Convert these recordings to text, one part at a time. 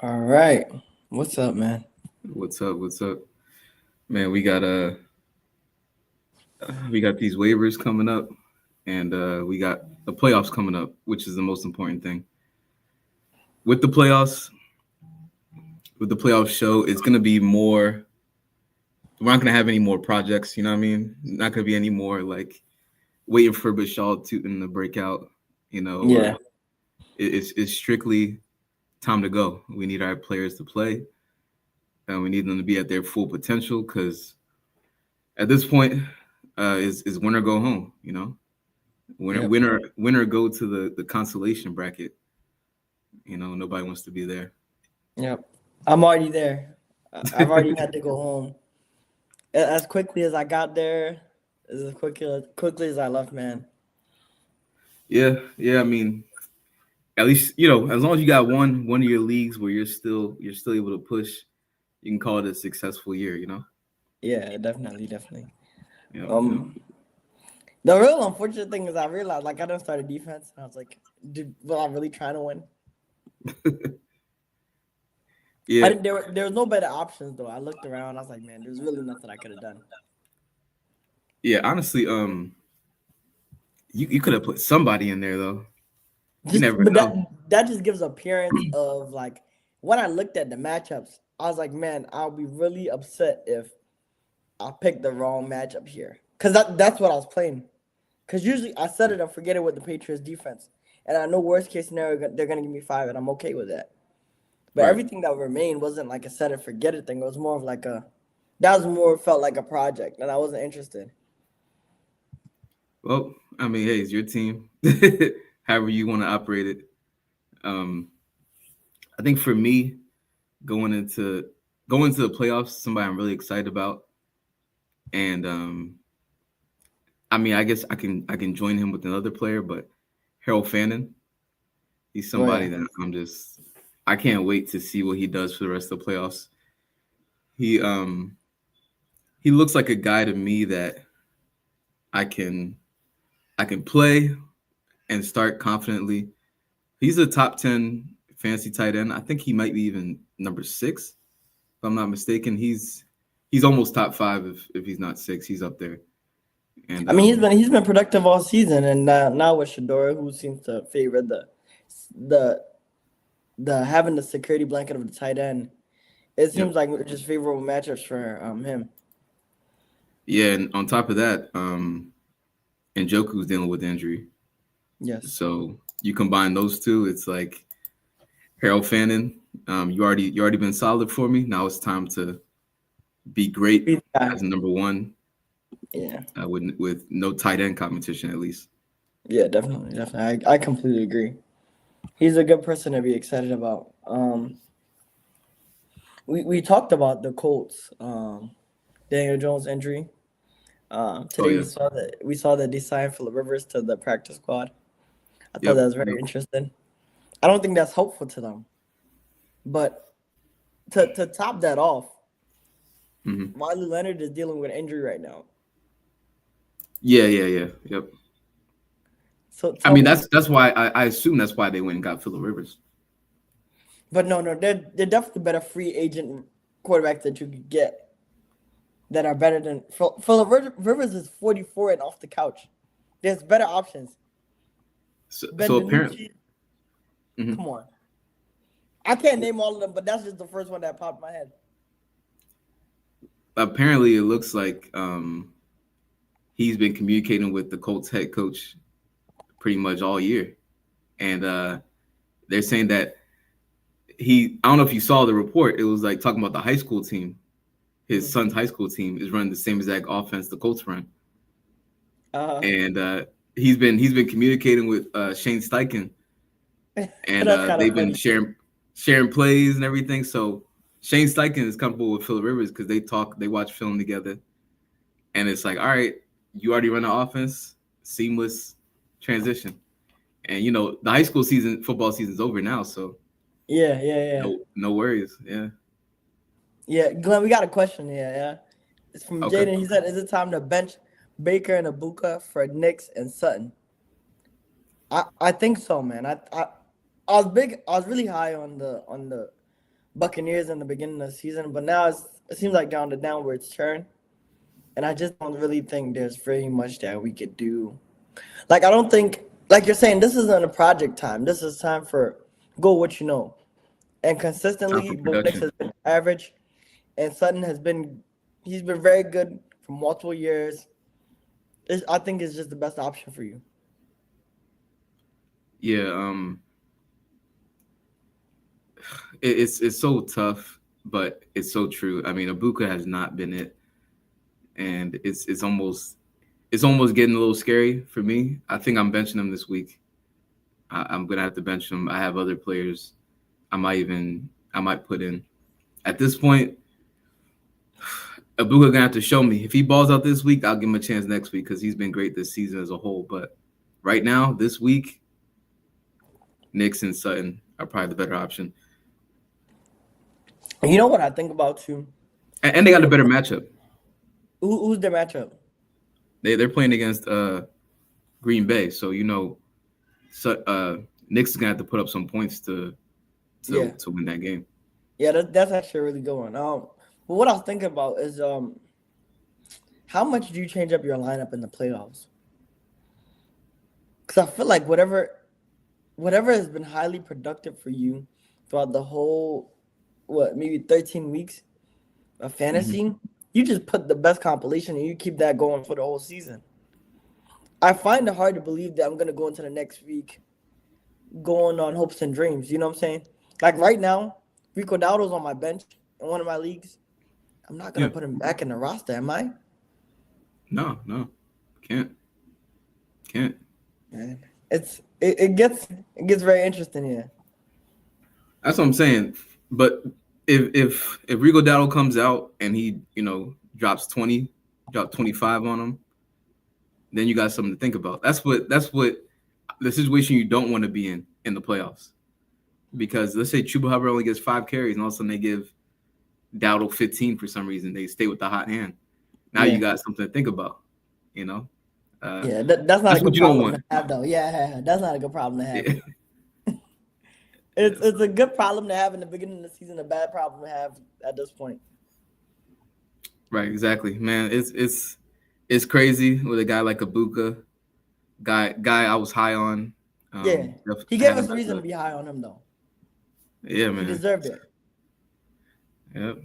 All right. What's up, man? What's up? What's up, man? We got these waivers coming up, and we got the playoffs coming up, which is the most important thing. With the playoffs, with the playoff show, it's gonna be more. We're not gonna have any more projects. You know what I mean? Not gonna be any more like waiting for Bashal to in the breakout. Yeah. It's strictly time to go. We need our players to play, and we need them to be at their full potential. Because at this point, is win or go home. Winner, Yep. winner, winner go to the consolation bracket. Nobody wants to be there. Yep. I'm already there. I've already had to go home. As quickly as I got there, as quickly as I left, man. Yeah, yeah. I mean, at least as long as you got one of your leagues where you're still able to push, you can call it a successful year. Yeah, definitely, definitely. You know. You Um, the real unfortunate thing is I realized like I done started defense, and I was like, dude, well, I'm really trying to win. know. I Yeah, didn't. There was no better options though. I looked around. I was like, man, there's really nothing I could have done. yeah. Honestly, you could have put somebody in there though. You Just never but know. that just gives appearance of like when I looked at the matchups, I was like, man, I'll be really upset if I picked the wrong matchup here. Cause that's what I was playing. Cause usually I set it and forget it with the Patriots defense. And I know worst case scenario they're gonna give me 5 and I'm okay with that. But Right. everything that remained wasn't like a set and forget it thing. It was more of like a that was more felt like a project and I wasn't interested. Well, I mean, hey, it's your team. However you want to operate it. Um, I think for me, going into going into the playoffs, somebody I'm really excited about, and I mean, I guess I can join him with another player, but Harold Fannin, he's Oh somebody yeah. that I can't wait to see what he does for the rest of the playoffs. He um he looks like a guy to me that I can I can play and start confidently. He's a top 10 fantasy tight end. I think he might be even number 6, if I'm not mistaken. He's almost top 5 if he's not 6. He's up there. And I mean he's been productive all season and now with Shadora who seems to favor the the having the security blanket of the tight end, it yep. seems like just favorable matchups for him. Yeah, and on top of that, Njoku's dealing with injury. Yes. So you combine those two, it's like Harold Fannin, you already been solid for me. Now it's time to be great Yeah. as number one, Yeah. with no tight end competition at least. Yeah, definitely, definitely. I completely agree. He's a good person to be excited about. We talked about the Colts, Daniel Jones injury. Oh Today yeah, we saw that they signed Phillip Rivers to the practice squad. I thought yep, that was very yep. interesting. I don't think that's helpful to them, but to top that off, Hmm. Wiley Leonard is dealing with injury right now. Yeah, yeah, yeah, yep. So I tell mean, me, that's why I assume that's why they went and got Phillip Rivers. but no, no, they're definitely better free agent quarterbacks that you could get that are better than Phillip Rivers is 44 and off the couch. There's better options. Ben So apparently, DiNucci, mhm. come on. I can't name all of them, but that's just the first one that popped in my head. Apparently it looks like he's been communicating with the Colts head coach pretty much all year, and they're saying that I don't know if you saw the report. It was like talking about the high school team. His Mm. son's high school team is running the same exact offense the Colts run, Uh, and he's been communicating with Shane Steichen, and that's kind of they've been funny. sharing plays and everything. So Shane Steichen is comfortable with Phillip Rivers because they watch film together, and it's like, all right, you already run the offense, seamless transition, and the high school football season's over now, so Yeah, yeah, yeah. no worries. Yeah. Yeah, Glenn, we got a question here. Yeah, it's from Okay. Jaden. He said, "Is it time to bench Baker and Abuka for Knicks and Sutton?" I think so, man. I was really high on the Buccaneers in the beginning of the season, but now it seems like down the downward turn, and I just don't really think there's very much that we could do. Like I don't think, like you're saying, this isn't a project time. This is time for go what you know, and Time for consistently, Bo Nix production. has been average, and Sutton he's been very good for multiple years. I think it's just the best option for you. Yeah, it's so tough, but it's so true. I mean, Ibuka has not been it, and it's almost getting a little scary for me. I think I'm benching him this week. I'm gonna have to bench him. I have other players. I might put in. At this point, Ibuka gonna have to show me. If he balls out this week, I'll give him a chance next week because he's been great this season as a whole. But right now, this week, Knicks and Sutton are probably the better option. And you know what I think about too? And they got a better matchup. Who's their matchup? They're playing against Green Bay, so Knicks is gonna have to put up some points to Yeah. to win that game. Yeah, that's actually a really good one. But what I was thinking about is how much do you change up your lineup in the playoffs? Because I feel like whatever has been highly productive for you throughout the whole maybe 13 weeks of fantasy, you just put the best compilation and you keep that going for the whole season. I find it hard to believe that I'm gonna go into the next week going on hopes and dreams. You know what I'm saying? Like right now, Rico Dowdle's on my bench in one of my leagues. I'm not gonna Yeah. put him back in the roster, am I? No, can't. Man, it gets very interesting here. That's what I'm saying. But if Rigo Dowdle comes out and he drops 20, drop 25 on him, then you got something to think about. That's what the situation you don't want to be in the playoffs. Because let's say Chuba Hubbard only gets 5 carries and all of a sudden they give Dowdle 15 for some reason. They stay with the hot hand. Now you got something to think about. That's not a good problem to have, though. Yeah, that's not a good problem to have. Yeah. It's a good problem to have in the beginning of the season, a bad problem to have at this point. Right, exactly, man. It's crazy with a guy like Ibuka, guy I was high on. He gave us reason to be high on him, though. Yeah, man. He deserved it. Yep.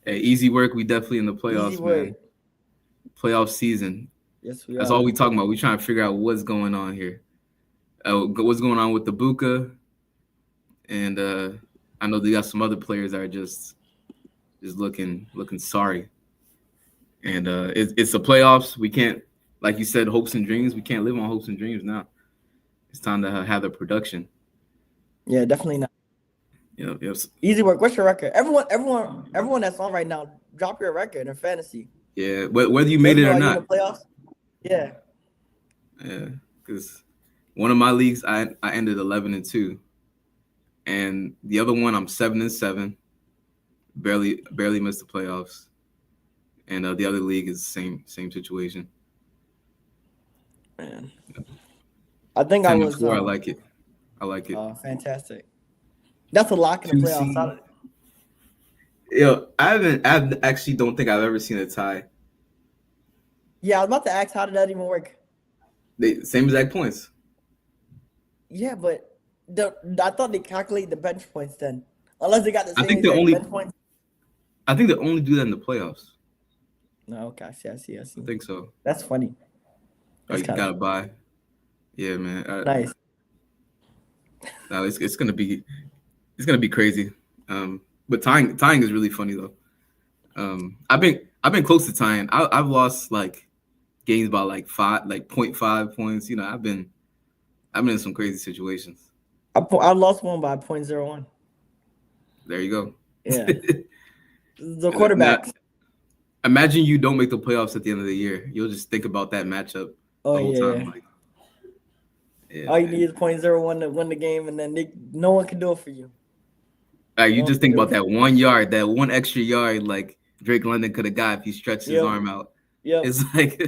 Hey, easy work. We definitely in the playoffs, man. Playoff season. Yes, we are. That's all we talking about. We trying to figure out what's going on here. What's going on with Ibuka, and I know they got some other players that are just looking sorry. And it's the playoffs. We can't, like you said, hopes and dreams. We can't live on hopes and dreams now. It's time to have the production. Yeah, definitely not. Yep. Easy work. What's your record? Everyone that's on right now, drop your record in fantasy. Yeah, whether you made it or not. In the playoffs? Yeah. Yeah, because one of my leagues I ended 11-2, and the other one I'm 7-7, barely missed the playoffs, and the other league is the same situation. Man, I think I was. 10-4, I like it. Oh, fantastic! That's a lock in the playoffs. I actually don't think I've ever seen a tie. Yeah, I was about to ask, how did that even work? Same exact points. Yeah, but I thought they calculate the bench points then, unless they got the same bench points. I think they only do that in the playoffs. No, okay, I see. I think so. That's funny. You gotta buy. Yeah, man. Nice. No, it's gonna be crazy. But tying is really funny though. I've been close to tying. I've lost like games by like 0.5 points. I've been in some crazy situations. I lost one by 0.01. There you go. Yeah. The quarterbacks. Imagine you don't make the playoffs at the end of the year. You'll just think about that matchup the whole time. All you need is 0.01 to win the game, and then no one can do it for you. You just think about that 1 yard, that one extra yard, like Drake London could have got if he stretched his arm out. Yeah, it's like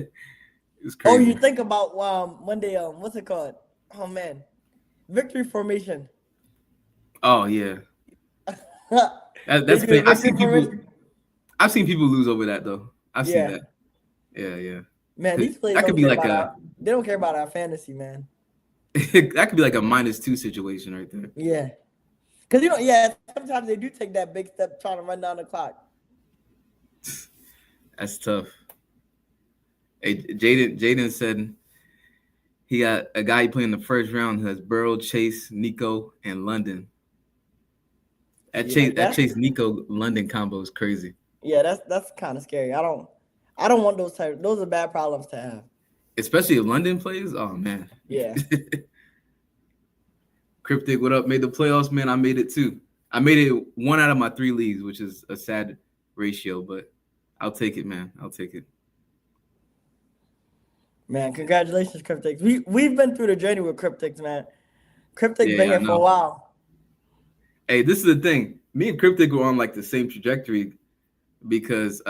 it's crazy. Oh, you think about one day, what's it called? Oh man, victory formation. Oh yeah. They That's do pain. the victory for I've seen people lose over that though. I've seen Yeah, that. Yeah. man. 'Cause These players that could don't be care like about a our. They don't care about our fantasy, man. that could be like a -2 situation right there. Yeah, because yeah. Sometimes they do take that big step trying to run down the clock. That's tough. Hey, Jaden said he got a guy he played in the first round who has Burrow, Chase, Nico, and London. Yeah, That that's Chase Nico London combo is crazy. yeah. That's kind of scary. I don't want those type. Those are bad problems to have. Especially if London plays. Oh man. Yeah. Cryptic, what up? Made the playoffs, man. I made it too. I made it 1 out of my 3 leagues, which is a sad ratio, but I'll take it, man. I'll take it. Man, congratulations, Cryptics. We've been through the journey with Cryptics, man. Cryptic's been Yeah, I here for a know. while. Hey, this is the thing. Me and Cryptic were on like the same trajectory because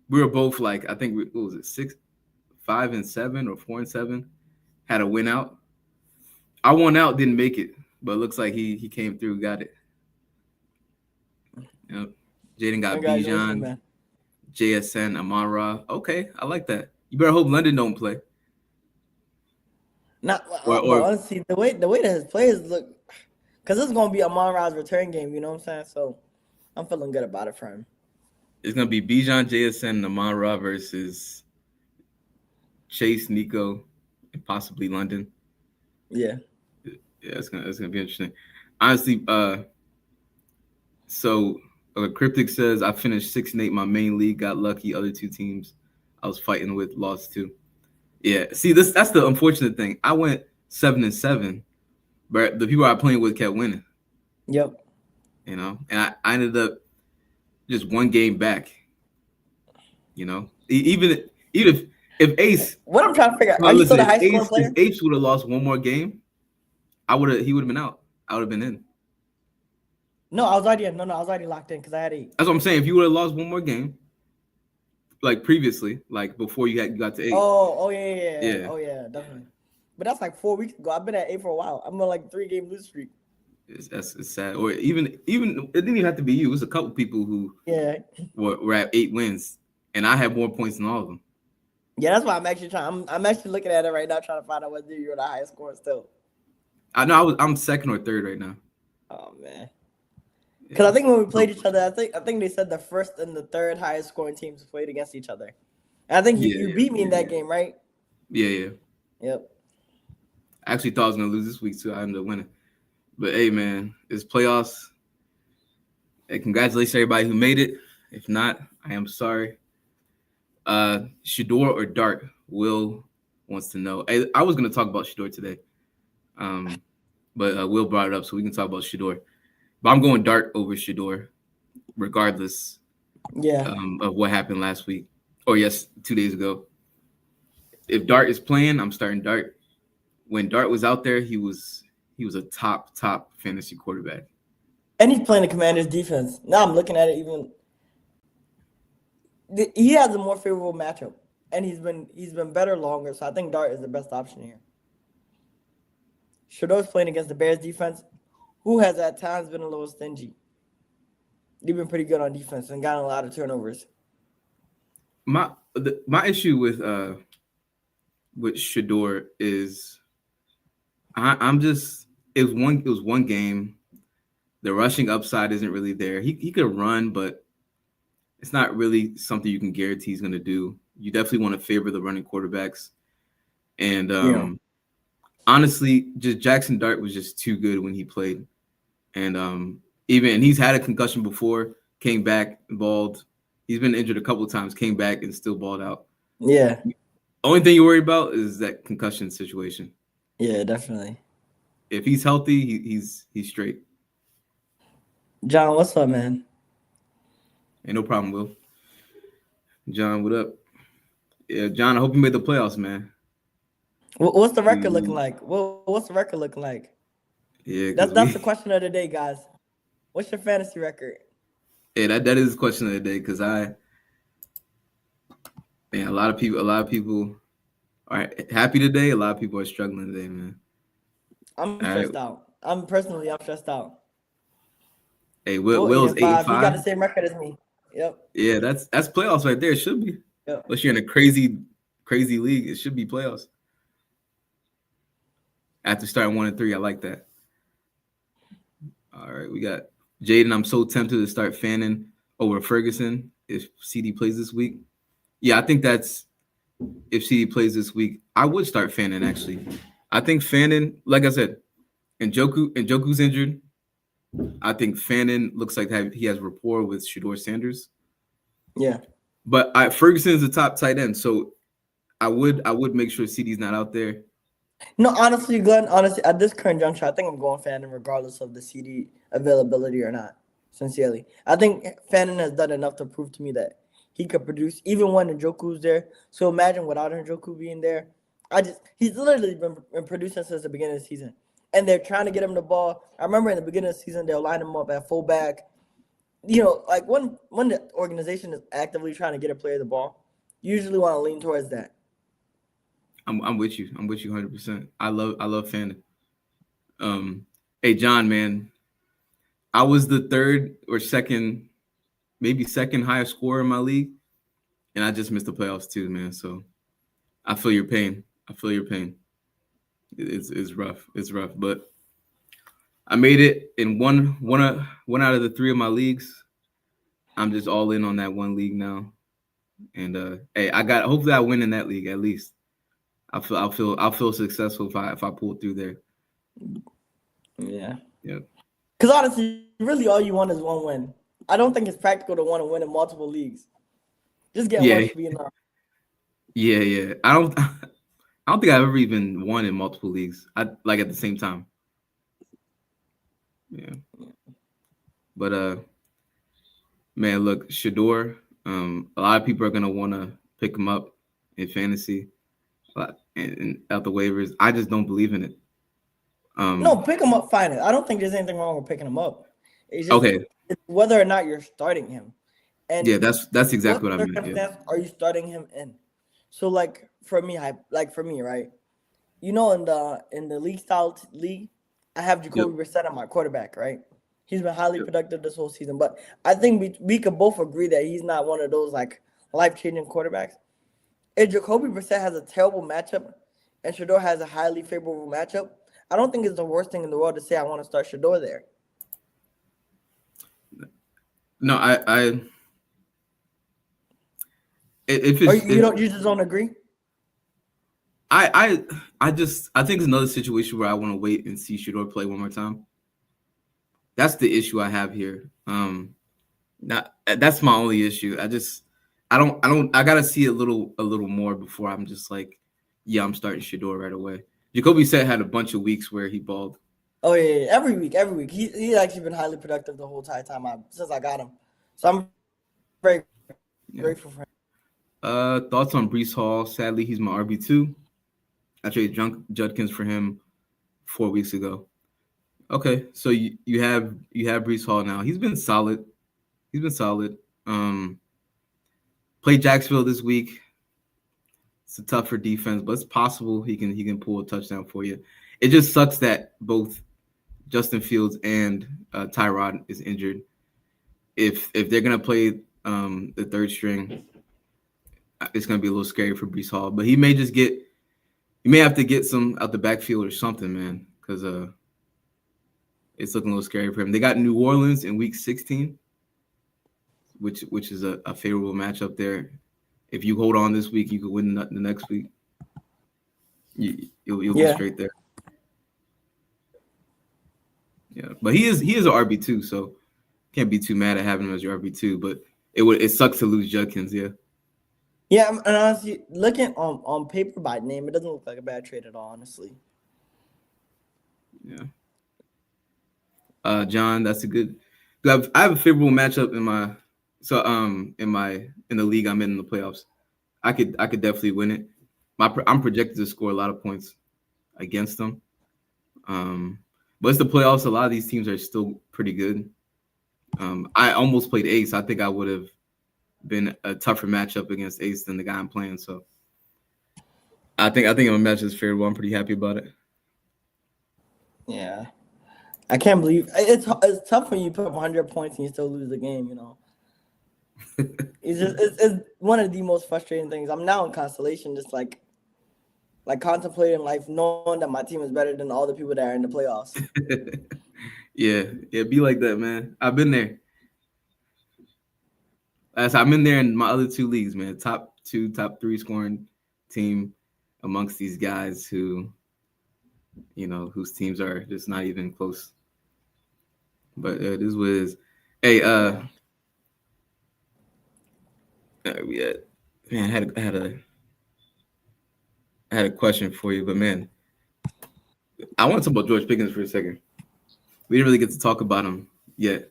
we were both like, I think what was it, 6, 5 and 7 or 4 and 7, had a win out. I won out, didn't make it, but it looks like he came through, got it. Yep. Jaden got Congratulations, Bijan, man. JSN, Amara. Okay, I like that. You better hope London don't play. Not, but Or honestly, the way that his players look, because this is gonna be a Monrad's return game. You know what I'm saying? So I'm feeling good about it for him. it's gonna be Bijan, JSN, and Amara versus Chase, Nico, and possibly London. Yeah. Yeah, it's gonna be interesting. Honestly, so Cryptic says I finished 6 and 8 my main league, got lucky. Other 2 teams I was fighting with lost to. Yeah, see that's the unfortunate thing. I went 7 and 7, but the people I playing with kept winning. Yep. You know, and I ended up just 1 game back. You know, even if Ace, What I'm trying to figure out, are well, you still listen, the high scoring If player? Ace would have lost 1 more game, he would have been out. I would have been in. No, I was already in. No, I was already locked in because I had 8. That's what I'm saying. If you would have lost 1 more game, like previously, like before you got to 8, Oh yeah. yeah, Oh yeah, definitely. But that's like 4 weeks ago. I've been at 8 for a while. I'm on like 3-game lose streak. it's sad. Or even it didn't even have to be you. It was a couple people who Yeah. were at 8 wins, and I had more points than all of them. Yeah, that's why I'm actually trying. I'm actually looking at it right now, trying to find out whether you're the highest scorer still. I know I'm 2nd or 3rd right now. Oh man. Because Yeah. I think when we played each other, I think they said the first and the third highest scoring teams played against each other. And I think you beat me in that game, right? Yeah. Yep. I actually thought I was gonna lose this week too. I ended up winning. But hey, man, it's playoffs. Hey, congratulations to everybody who made it. If not, I am sorry. Shador or Dart? Will wants to know. I was gonna talk about Shador today, but Will brought it up, so we can talk about Shador. But I'm going Dart over Shador, regardless Yeah. of what happened last week, or 2 days ago. If Dart is playing, I'm starting Dart. When Dart was out there, he was a top fantasy quarterback. And he's playing the Commanders defense. Now I'm looking at it even. He has a more favorable matchup. And he's been better longer. So I think Dart is the best option here. Shador's playing against the Bears defense, who has at times been a little stingy. They've been pretty good on defense and gotten a lot of turnovers. My issue with Shador is I'm just it was one game. The rushing upside isn't really there. He could run, but it's not really something you can guarantee he's going to do. You definitely want to favor the running quarterbacks. And honestly, just Jackson Dart was just too good when he played. And he's had a concussion before, came back, balled. He's been injured a couple of times, came back and still balled out. Yeah. Only thing you worry about is that concussion situation. Yeah, definitely. If he's healthy, he's straight. John, what's up, man? Ain't no problem, Will. John, what up? Yeah, John, I hope you made the playoffs, man. What's the record looking like? What's the record looking like? Yeah, That's the question of the day, guys. What's your fantasy record? Yeah, that is the question of the day because a lot of people are happy today. A lot of people are struggling today, man. I'm stressed out. I'm stressed out. Hey, Well, eight Will's and eight and five. He got the five. same record as me. Yep. Yeah, that's playoffs right there. It should be. Yep. Unless you're in a crazy league, it should be playoffs. After starting 1-3, I like that. All right, we got Jaden. I'm so tempted to start Fannin over Ferguson if CD plays this week. Yeah, I think that's if CD plays this week. I would start Fannin actually. I think Fannin, like I said, Njoku's injured. I think Fannin looks like he has rapport with Shador Sanders. Yeah. But Ferguson is the top tight end, so I would make sure CD's not out there. No, honestly, Glenn, honestly, at this current juncture, I think I'm going Fannin regardless of the CD availability or not. Sincerely. I think Fannin has done enough to prove to me that he could produce even when Njoku's there. So imagine without Njoku being there. He's literally been producing since the beginning of the season. And they're trying to get him the ball. I remember in the beginning of the season they'll line him up at fullback. You know, like when the organization is actively trying to get a player the ball, you usually want to lean towards that. I'm with you. I'm with you 100%. I love Fannin. Hey John, man, I was the third or second, maybe second highest scorer in my league, and I just missed the playoffs too, man. So I feel your pain. I feel your pain. It's rough. It's rough, but I made it in one out of the three of my leagues. I'm just all in on that one league now, and hey, hopefully I win in that league at least. I'll feel successful if I pull through there. Yeah. Yeah. Because honestly, really all you want is one win. I don't think it's practical to want to win in multiple leagues. Just getting one should be enough. Yeah. I don't think I've ever even won in multiple leagues. Like at the same time. Yeah. But man, look, Shador, a lot of people are gonna want to pick him up in fantasy and out the waivers. I just don't believe in it. No, pick him up, fine. I don't think there's anything wrong with picking him up. It's just Okay. it's whether or not you're starting him. And Yeah, that's exactly what I meant. circumstance are you starting him in? So like for me, right? You know, in the league style league, I have Jacoby Brissett on my quarterback, right? He's been highly productive this whole season, but I think we could both agree that he's not one of those like life-changing quarterbacks. If Jacoby Brissett has a terrible matchup and Shador has a highly favorable matchup, I don't think it's the worst thing in the world to say I want to start Shador there. No, if Or it's you just don't agree? I think it's another situation where I want to wait and see Shador play one more time. That's the issue I have here. That's my only issue. I gotta see a little more before I'm just like, yeah, I'm starting Shador right away. Jacoby said had a bunch of weeks where he balled. Oh yeah. Every week. He's actually been highly productive the whole entire time since I got him. So I'm very grateful for him. Thoughts on Brees Hall? Sadly, he's my RB2. I traded Judkins for him 4 weeks ago. Okay, so you have Brees Hall now. He's been solid. Played Jacksonville this week. It's a tougher defense, but it's possible he can pull a touchdown for you. It just sucks that both Justin Fields and Tyrod is injured. If they're gonna play the third string, it's gonna be a little scary for Brees Hall. But he may have to get some out the backfield or something, man, because it's looking a little scary for him. They got New Orleans in Week 16, which is a favorable matchup there. If you hold on this week, you could win the next week. You'll be straight there. Yeah, but he is an RB2, so can't be too mad at having him as your RB2. But it sucks to lose Judkins, yeah. Yeah, and honestly, looking on paper by name, it doesn't look like a bad trade at all, honestly. Yeah. John, that's a good. I have a favorable matchup in the league I'm in the playoffs. I could definitely win it. I'm projected to score a lot of points against them. But it's the playoffs. A lot of these teams are still pretty good. I almost played Ace. I think I would have been a tougher matchup against Ace than the guy I'm playing. So I think my match is favorable. I'm pretty happy about it. Yeah. I can't believe it's tough when you put up 100 points and you still lose the game. It's one of the most frustrating things. I'm now in constellation, just like contemplating life, knowing that my team is better than all the people that are in the playoffs. Yeah, be like that, man. I've been there. As I'm in there in my other two leagues, man. Top two, top three scoring team amongst these guys who, whose teams are just not even close. But it is what it is. Hey, we had, man, I had a question for you, but man, I want to talk about George Pickens for a second. We didn't really get to talk about him yet.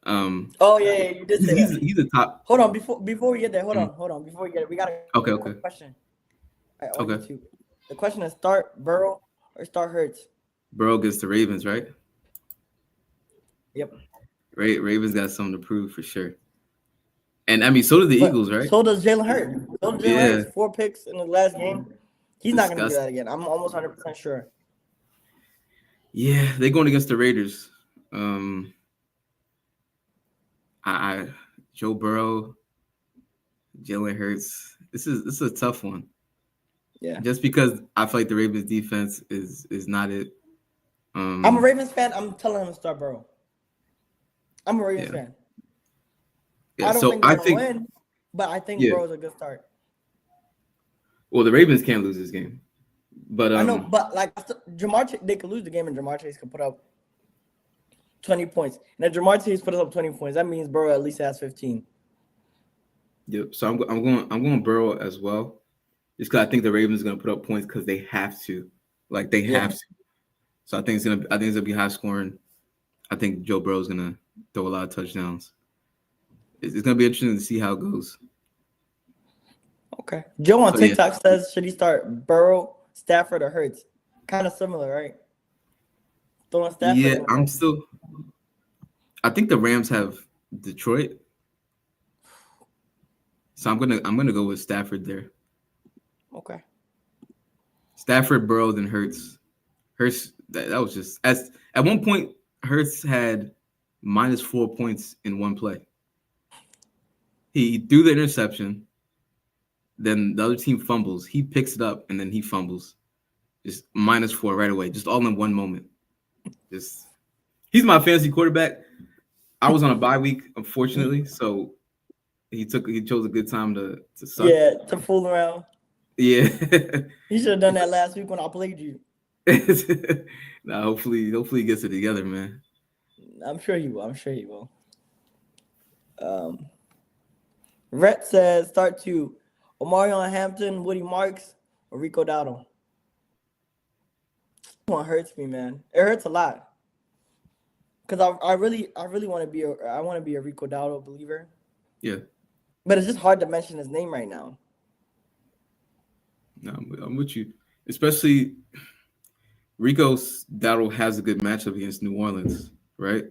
Oh yeah, you did say that. He's a top. Hold on, before we get there, Mm. hold on. Before we get it, we got a Okay, question. okay, I want you okay. to. The question is: start Burrow or start Hurts? Burrow against the Ravens, right? Yep. Ravens got something to prove for sure. And I mean, so did the But Eagles, right? so does Jalen Hurts. So does Jalen Yeah, Hurts. 4 picks in the last game. He's not going to do disgusting. that again. I'm almost 100% sure. Yeah, they're going against the Raiders. Um, I Joe Burrow, Jalen Hurts. This is a tough one. Yeah. Just because I feel like the Ravens defense is not it. I'm a Ravens fan. I'm telling him to start Burrow. I'm a Ravens Yeah, fan. yeah. I don't So think I they're going to think win, but I think yeah. Burrow's a good start. Well, the Ravens can't lose this game, but I know, but like they could lose the game and Jamar Chase could put up 20 points. And if Jamar Chase puts up 20 points, that means Burrow at least has 15. yep. So I'm going Burrow as well, just because I think the Ravens are going to put up points because they have to, like they Yeah. have to. So I think it's gonna be high scoring. I think Joe Burrow's gonna throw a lot of touchdowns. It's gonna be interesting to see how it goes. Okay. Joe on So yeah, TikTok says, should he start Burrow, Stafford, or Hurts? Kind of similar, right? Throwing Stafford yeah. in there. I think the Rams have Detroit, so I'm gonna go with Stafford there. Okay. Stafford, Burrow, then Hurts. Hurts. That was just as at one point Hurts had -4 points in one play. He threw the interception, then the other team fumbles. He picks it up and then he fumbles. Just -4 right away, just all in one moment. Just he's my fantasy quarterback. I was on a bye week, unfortunately, so he chose a good time to suck. Yeah, to fool around. Yeah. He should have done that last week when I played you. Nah, hopefully he gets it together, man. I'm sure he will. I'm sure he will. Um, Rhett says start to Omarion Hampton, Woody Marks, or Rico Dowdle. This one hurts me, man. It hurts a lot. Cause I really want to be a Rico Dowdle believer. Yeah. But it's just hard to mention his name right now. No, I'm with you. Especially Rico Dowdle has a good matchup against New Orleans, right?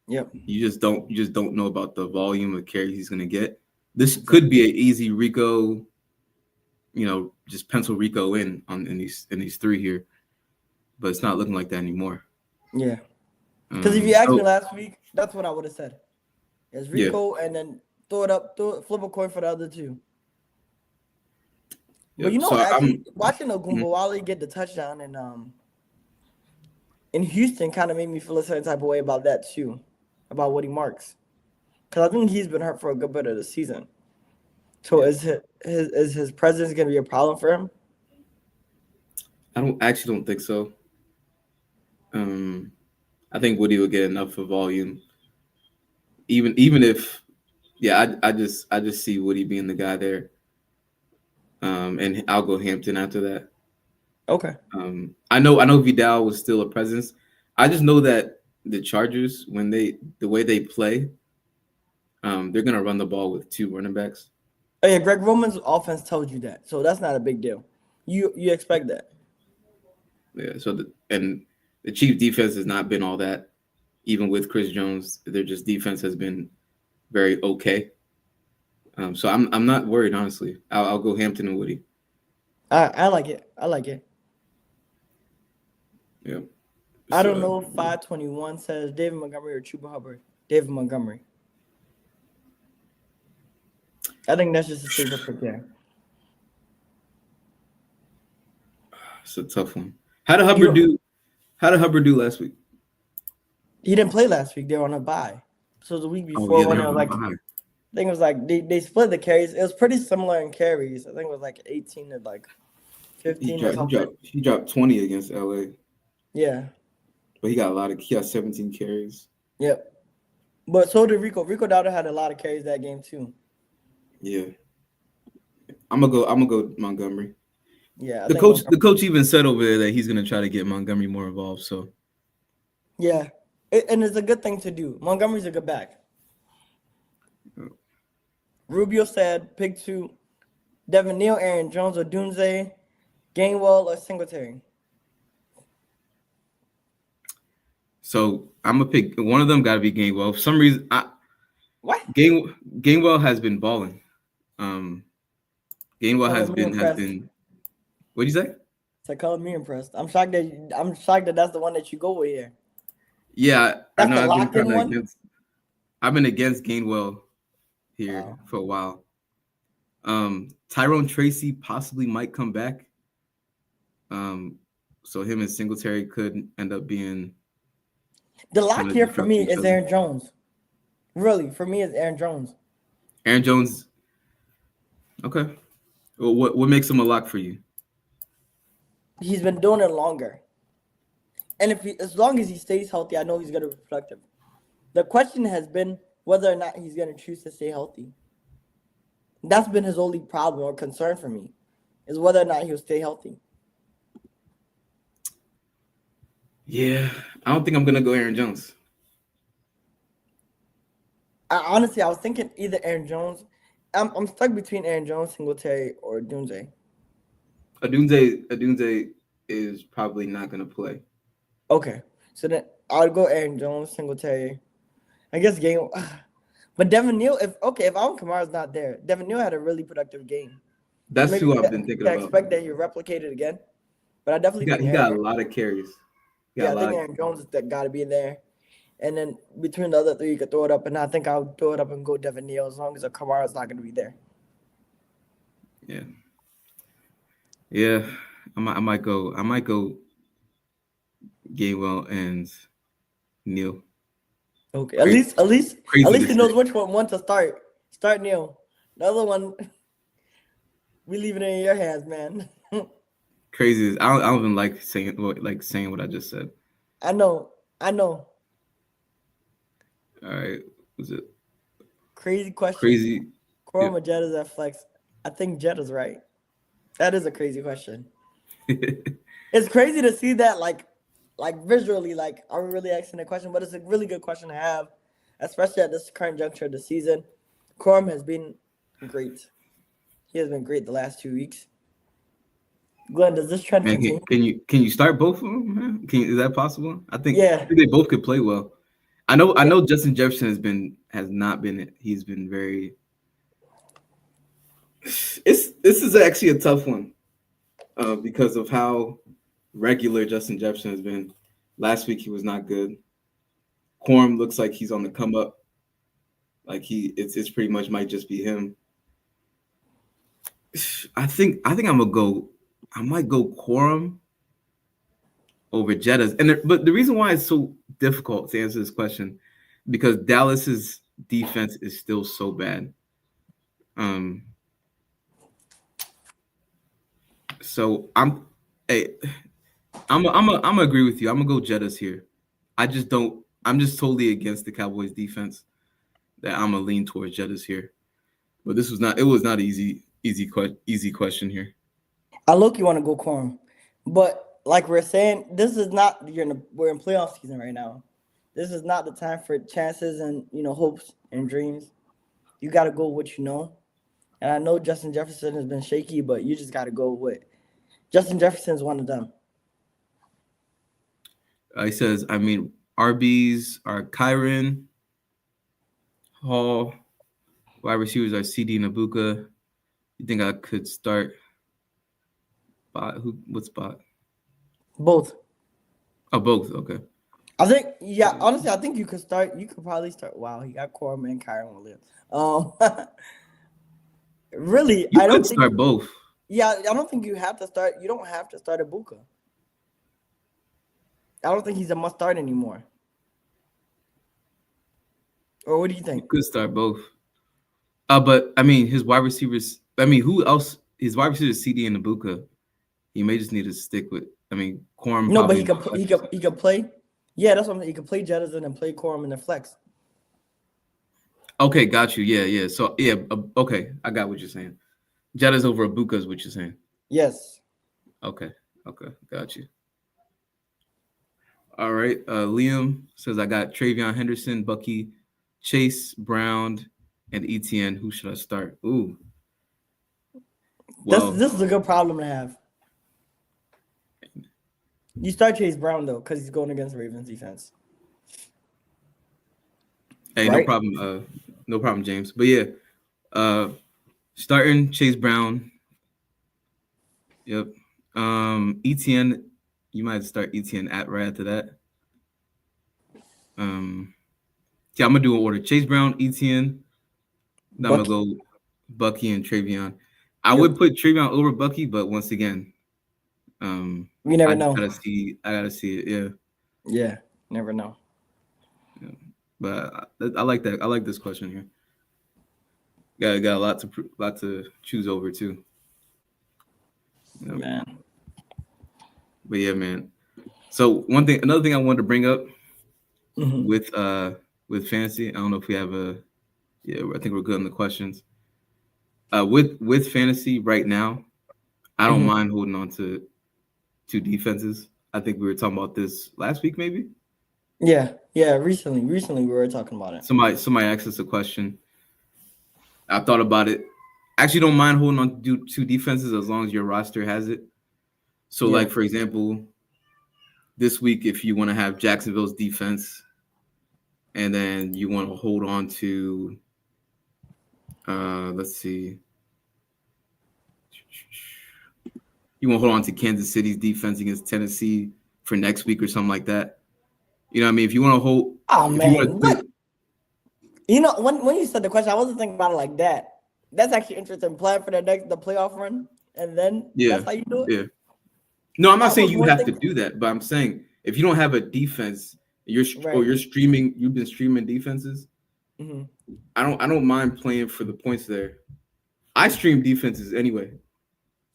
Yep. You just don't know about the volume of carries he's gonna get. This Exactly. could be an easy Rico, just pencil Rico in these three here, but it's not looking like that anymore. Yeah. Because if you asked me So last week, that's what I would have said. It's yeah, Rico and then flip a coin for the other two. yeah. But So actually I'm watching mhm. Ogunbowale get the touchdown in Houston kind of made me feel a certain type of way about that too, about Woody Marks. Because I think he's been hurt for a good bit of the season. So Yeah. is his presence going to be a problem for him? I don't think so. I think Woody will get enough for volume, even if I just see Woody being the guy there. And I'll go Hampton after that. Okay. I know Vidal was still a presence. I just know that the Chargers, the way they play, they're gonna run the ball with two running backs. Oh yeah, Greg Roman's offense told you that, so that's not a big deal. You expect that. Yeah. So the Chief defense has not been all that. Even with Chris Jones, their just defense has been very okay. So I'm not worried, honestly. I'll go Hampton and Woody. I like it. I like it. Yeah. I don't So know if 521 says David Montgomery or Chuba Hubbard. David Montgomery. I think that's just a safer pick there. it's a tough one. How did Hubbard You do? How did Hubbard do last week? He didn't play last week. They were on a bye. So the week Oh before yeah, when they're it was on the like bye. I think it was like they split the carries. It was pretty similar in carries. I think it was like 18 to like He 15 or dropped. He something. dropped. He dropped 20 against LA, Yeah. but he got a lot of. He got 17 carries. Yep. But so did Rico. Rico Dowdle had a lot of carries that game too. Yeah, I'm gonna go. I'm gonna go Montgomery. Yeah, I The think coach. Montgomery. The coach even said over there that he's gonna try to get Montgomery more involved. So Yeah. And it's a good thing to do. Montgomery's a good back. Rubio said pick two Devin Neal, Aaron Jones, or Dunze, Gainwell, or Singletary. So I'm gonna pick one of them. Got to be Gainwell. For some reason, What? Gainwell has been balling. Um, Gainwell Color has me been impressed. What do you say? So color me impressed. I'm shocked that that's the one that you go with here. Yeah, I That's know. the I've been locked kind in of one. against. I've been against Gainwell here Wow. for a while. Tyrone Tracy possibly might come back. Um, so him and Singletary could end up being The kind lock of here for disrupt me each is other. Aaron Jones. Really, for me is Aaron Jones. Aaron Jones. Okay. Well, what makes him a lock for you? He's been doing it longer, and as long as he stays healthy, I know he's gonna be productive. The question has been whether or not he's gonna choose to stay healthy. That's been his only problem or concern for me, is whether or not he'll stay healthy. Yeah, I don't think I'm gonna go Aaron Jones. Honestly, I was thinking either Aaron Jones. I'm stuck between Aaron Jones, Singletary, or Dunze. Adunze is probably not gonna play. Okay, so then I'll go Aaron Jones, Singletary. I guess game. But Devin Neal, if Alvin Kamara's not there, Devin Neal had a really productive game. So That's maybe who you I've been thinking can about. expect that he replicate it again. But I He definitely got think he Aaron. got a lot of carries. He got Yeah, a I lot think of Aaron Jones is that got to be in there. And then between the other three, you could throw it up. And I think I'll throw it up and go Devin Neal as long as Kamara's not going to be there. yeah. Yeah. I might go Gainwell and Neal. Okay, at Crazy, least at least at crazy least to he say. knows which one to start. Start Neal. The other one, we leave it in your hands, man. Crazy. I don't even like saying what I just said. I know. I know. All right. Was it Crazy question. crazy? Quorum or Jetta's at flex? I think Jetta's right. That is a crazy question. It's crazy to see that like visually, like are we really asking a question? But it's a really good question to have, especially at this current juncture of the season. Quorum has been great. He has been great the last 2 weeks. Glenn, does this trend Man, continue? can you start both of them? Man? Is that possible? I Yeah. think they both could play well. I know Justin Jefferson has not been. He's been very. This is actually a tough one, because of how regular Justin Jefferson has been. Last week he was not good. Quorum looks like he's on the come up. Like it's pretty much might just be him. I think I'm gonna go. I might go Quorum over Jettas, but the reason why it's so difficult to answer this question because Dallas's defense is still so bad. Um, so hey, I'm gonna agree with you. I'm gonna go Jettas here. I just don't. I'm just totally against the Cowboys defense. That I'm gonna lean towards Jettas here. But this was not. It was not an easy question here. I look you want to go Quorum. But like we're saying, this is not we're in playoff season right now. This is not the time for chances and hopes and dreams. You gotta go with what you know. And I know Justin Jefferson has been shaky, but you just gotta go with Justin Jefferson's one of them. He says, I mean, RBs are Kyron, Hall, wide receivers are CD Nabuka. You think I could start? Bot? What spot? Both. Oh, both. Okay. I think, yeah, honestly, I think you could start. You could probably start. Wow, he got Corum and Kyron Williams. Um, really, You I could don't think. start both. Yeah, I don't think you have to start. You don't have to start Ibuka. I don't think he's a must start anymore. Or what do you You think? could start both. But I mean, his wide receivers. I mean, who else? His wide receivers, CD and Ibuka. He may just need to stick with. I mean, Quorum No, but probably he in the could. flex or something. He could play. Yeah, that's what I'm saying. He could play Jettison and play Corum in the flex. Okay, got you. Yeah, yeah. So yeah, okay, I got what you're saying. Jetta's over Ibuka is what you're saying. Yes. Okay, okay, got you. All right. Liam says I got Travion Henderson, Bucky, Chase Brown, and ETN. Who should I start? Ooh. Well, This is a good problem to have. You start Chase Brown though, because he's going against Ravens defense. hey, Right? no problem, James. But yeah, starting Chase Brown. Yep. ETN. You might start ETN at right after that. Yeah, I'm gonna do an order. Chase Brown, ETN. Then I'm gonna Bucky. go Bucky and Travion. I Yep. would put Travion over Bucky, but once again, You never I know. gotta see. I gotta see it. Yeah. Yeah. Never know. Yeah. But I like that. I like this question here. Got a lot to choose over too. Yep. Man. But yeah, man. So another thing I wanted to bring up Mm-hmm. with fantasy. I don't know if we have a. Yeah, I think we're good on the questions. With fantasy right now, I don't Mm-hmm. mind holding on to two defenses. I think we were talking about this last week, maybe. Yeah. Yeah. Recently we were talking about it. Somebody asked us a question. I thought about it. I actually don't mind holding on to two defenses as long as your roster has it. So, Yeah. like for example, this week, if you want to have Jacksonville's defense, and then you want to hold on to, let's see, you want to hold on to Kansas City's defense against Tennessee for next week or something like that. You know what I mean? If you want to hold, Oh if you want man, to what? play, You know, when you said the question, I wasn't thinking about it like that. That's actually interesting. Plan for the playoff run, and then yeah, that's how you do it. yeah. No, I'm not I saying was you more have to thinking, do that, but I'm saying if you don't have a defense, right. you've been streaming defenses. Mm-hmm. I don't mind playing for the points there. I stream defenses anyway.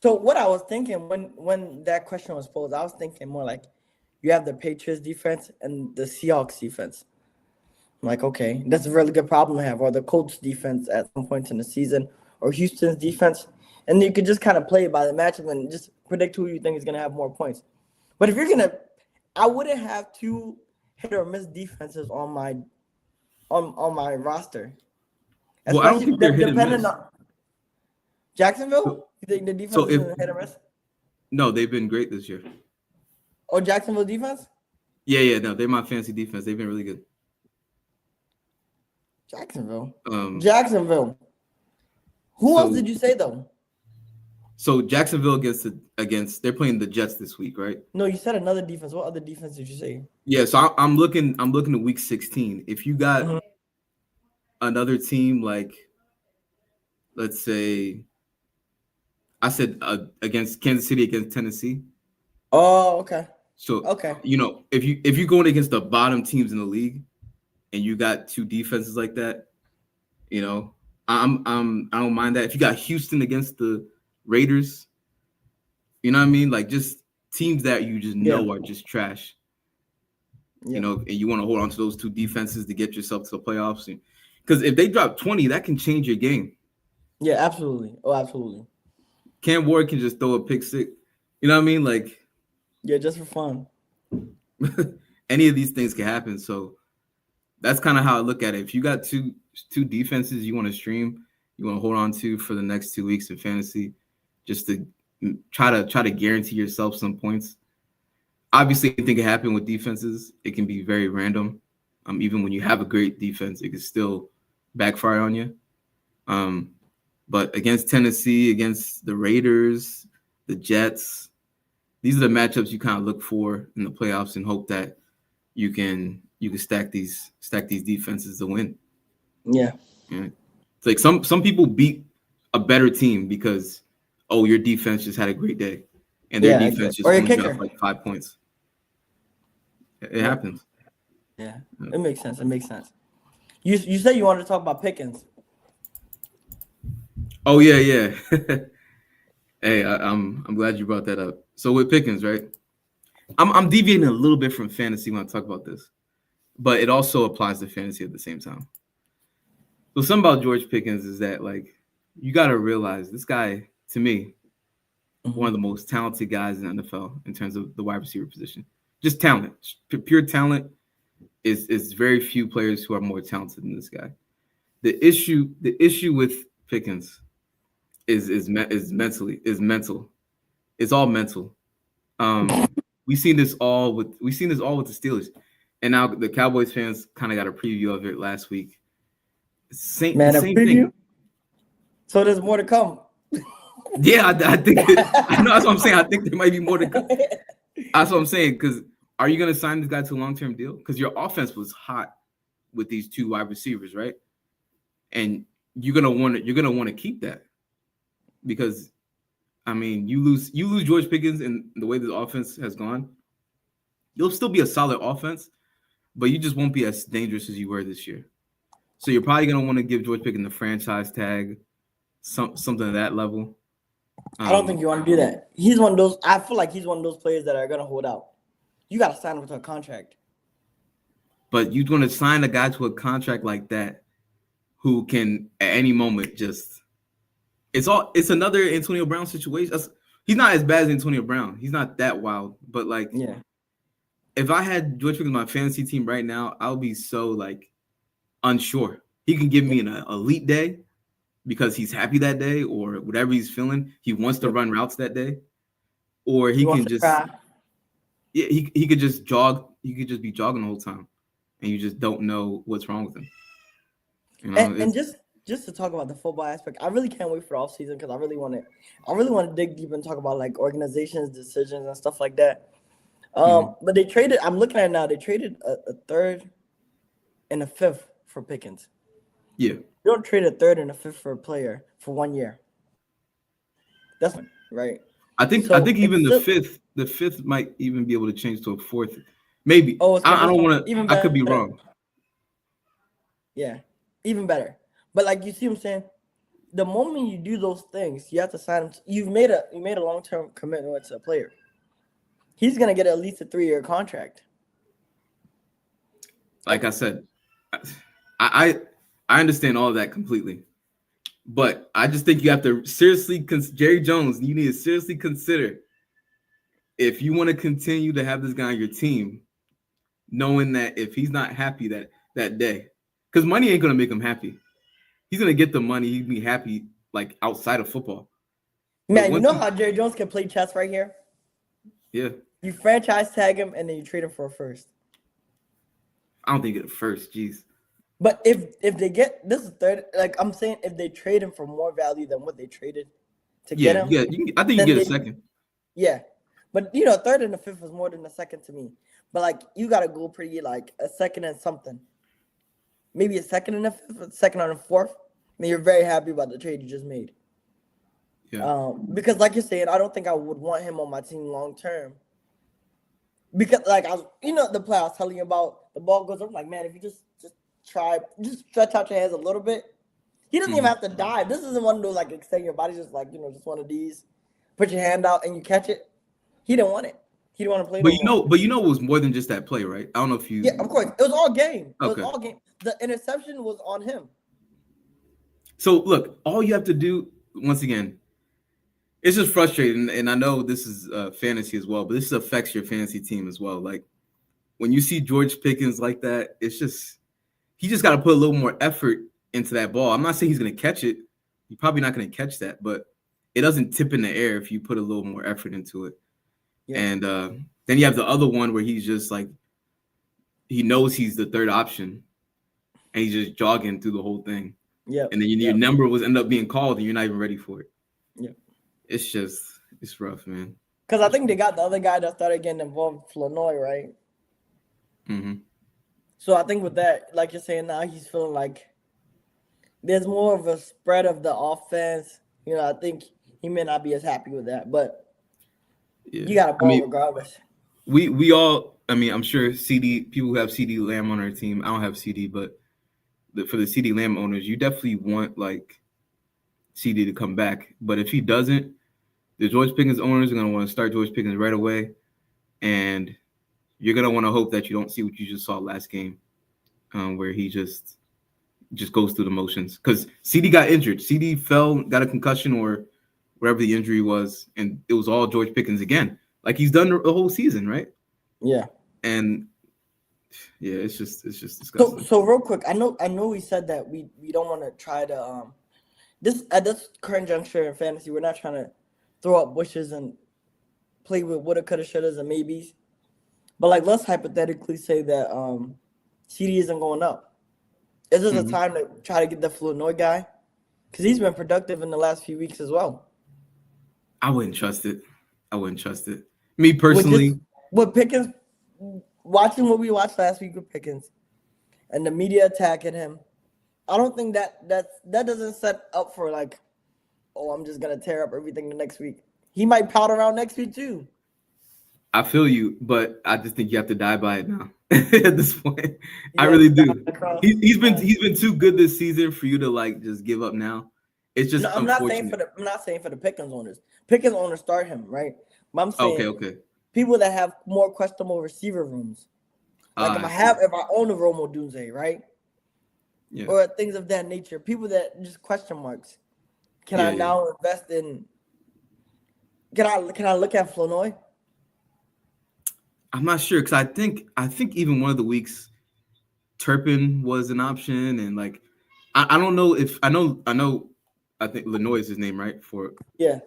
So what I was thinking when that question was posed, I was thinking more like you have the Patriots defense and the Seahawks defense. I'm like, okay, that's a really good problem to have, or the Colts defense at some points in the season, or Houston's defense, and you could just kind of play by the matchup and just predict who you think is gonna have more points. But if you're gonna, I wouldn't have two hit or miss defenses on my roster, Well, I don't especially think they're hit and depending miss. on Jacksonville. So, You think the defense so is if gonna hit or miss? no, they've been great this year. Or Jacksonville defense? Yeah, no, they're my fancy defense. They've been really good. Jacksonville. Um, Jacksonville. Who else so did you say though? so Jacksonville against they're playing the Jets this week, right? No, you said another defense. What other defense did you say? Yeah, so I'm looking at week 16. If you got Mhm. another team like, let's say, I said against Kansas City against Tennessee. Oh, okay. So Okay. if you're going against the bottom teams in the league, and you got two defenses like that, you know, I don't mind that. If you got Houston against the Raiders, you know what I mean, like just teams that you just Yeah. know are just trash. You Yeah. know, and you want to hold on to those two defenses to get yourself to the playoffs. Because if they drop 20, that can change your game. Yeah, absolutely. Oh, absolutely. Cam Ward can just throw a pick six. You know what I mean? Like Yeah, just for fun. any of these things can happen. So that's kind of how I look at it. If you got two defenses you want to stream, you want to hold on to for the next 2 weeks in fantasy, just to try to guarantee yourself some points. Obviously, anything can happen with defenses. It can be very random. Even when you have a great defense, it can still backfire on you. But against Tennessee, against the Raiders, the Jets, these are the matchups you kind of look for in the playoffs and hope that you can stack these defenses to win. Yeah. Yeah. It's like some people beat a better team because your defense just had a great day and their Yeah. defense just Or your only dropped kicker. like 5 points. It Yep. happens. Yeah. It makes sense. It makes sense. You said you wanted to talk about Pickens. Oh yeah. Hey, I'm glad you brought that up. So with Pickens, right? I'm deviating a little bit from fantasy when I talk about this, but it also applies to fantasy at the same time. So something about George Pickens is that like you got to realize this guy, to me, one of the most talented guys in the NFL in terms of the wide receiver position. Just talent, pure talent. Is very few players who are more talented than this guy. The issue with Pickens is mental. It's all mental. We've seen this all with the Steelers, and now the Cowboys fans kind of got a preview of it last week. A Same preview? thing. So there's more to come. Yeah, I think I know that's what I'm saying. I think there might be more to come. That's what I'm saying. Because are you going to sign this guy to a long-term deal? Because your offense was hot with these two wide receivers, right? And you're gonna want to keep that because, I mean, you lose George Pickens and the way the offense has gone, you'll still be a solid offense, but you just won't be as dangerous as you were this year. So you're probably gonna want to give George Pickens the franchise tag, something at that level. I don't think you want to do that. He's one of those. I feel like he's one of those players that are gonna hold out. You got to sign him to a contract. But you're gonna sign a guy to a contract like that, who can at any moment just. It's another Antonio Brown situation. He's not as bad as Antonio Brown. He's not that wild, but like, Yeah. If I had George Pickens on my fantasy team right now, I would be so like unsure. He can give me an elite day because he's happy that day or whatever he's feeling. He wants to run routes that day, or he can just he could just jog. He could just be jogging the whole time, and you just don't know what's wrong with him. You know, and just to talk about the football aspect, I really can't wait for the offseason because I really want to dig deep and talk about like organizations, decisions, and stuff like that. But they traded. I'm looking at it now. They traded a third and a fifth for Pickens. Yeah, you don't trade a third and a fifth for a player for 1 year. That's right. I think even the fifth might even be able to change to a fourth. Maybe. Oh, I don't want to. I could be wrong. Yeah, even better. But like you see what I'm saying? The moment you do those things, you have to sign him. You made a long-term commitment to a player. He's gonna get at least a 3-year contract. Like I said, I understand all of that completely, but I just think you have to seriously Jerry Jones. You need to seriously consider if you want to continue to have this guy on your team, knowing that if he's not happy that day, because money ain't gonna make him happy. He's gonna get the money. He'd be happy like outside of football. Man, you know how Jerry Jones can play chess right here? Yeah. You franchise tag him and then you trade him for a first. I don't think it's a first. Jeez. But if they get this is third, like I'm saying, if they trade him for more value than what they traded to get him, I think you get a second. Yeah, but third and a fifth is more than a second to me. But like you gotta go pretty like a second and something, maybe a second and a fifth, a second and a fourth. I mean, you're very happy about the trade you just made. Yeah. Because like you're saying, I don't think I would want him on my team long term. Because like I was, the play I was telling you about, the ball goes up. Like, man, if you just stretch out your hands a little bit, he doesn't even have to dive. This isn't one of those like extend your body, just like just one of these. Put your hand out and you catch it. He didn't want it. He didn't want to play. But it was more than just that play, right? I don't know if you. Yeah, of course, it was all game. Okay. It was all game. The interception was on him. So look, all you have to do once again. It's just frustrating, and I know this is fantasy as well, but this affects your fantasy team as well. Like when you see George Pickens like that, it's just he just got to put a little more effort into that ball. I'm not saying he's going to catch it. You're probably not going to catch that, but it doesn't tip in the air if you put a little more effort into it. Yeah. And then you have the other one where he's just like he knows he's the third option, and he's just jogging through the whole thing. Yeah. And then your number was end up being called, and you're not even ready for it. Yeah. It's rough, man. Because I think they got the other guy that started getting involved, Flournoy, right? Mm-hmm. So I think with that, like you're saying now, he's feeling like there's more of a spread of the offense. I think he may not be as happy with that, but Yeah. you got a I ball mean, regardless. we all. I mean, I'm sure CD people who have CD Lamb on our team. I don't have CD, but for the CD Lamb owners, you definitely want like CD to come back. But if he doesn't, the George Pickens owners are going to want to start George Pickens right away, and you're going to want to hope that you don't see what you just saw last game, where he just goes through the motions. Because CD got injured. CD fell, got a concussion or wherever the injury was, and it was all George Pickens again. Like he's done the whole season, right? Yeah. And yeah, it's just So disgusting. so real quick, I know we said that we don't want to try to this at this current juncture in fantasy, we're not trying to throw up bushes and play with woulda, coulda, shouldas, and maybes. But like, let's hypothetically say that CD isn't going up. Is this a Mm-hmm. time to try to get the Flournoy guy? Because he's been productive in the last few weeks as well. I wouldn't trust it. I wouldn't trust it. Me With just personally, with Pickens, watching what we watched last week with Pickens and the media attacking him, I don't think that doesn't set up for like, oh, I'm just gonna tear up everything the next week. He might pout around next week too. I feel you, but I just think you have to die by it now. At this point, I You have really to die do. across. He's been too good this season for you to like just give up now. It's No, just unfortunate. I'm not saying for the Pickens owners. Pickens owners start him, right? But I'm Okay, saying okay. people that have more questionable receiver rooms. Like I see. if I own a Romo Dunze, right? Yeah, Or things of that nature. People that just question marks. Can I yeah. now invest in? Can I look at Flournoy? I'm not sure because I think even one of the weeks Turpin was an option, and like I don't know if I know I think Lenoy is his name, right? For Yeah,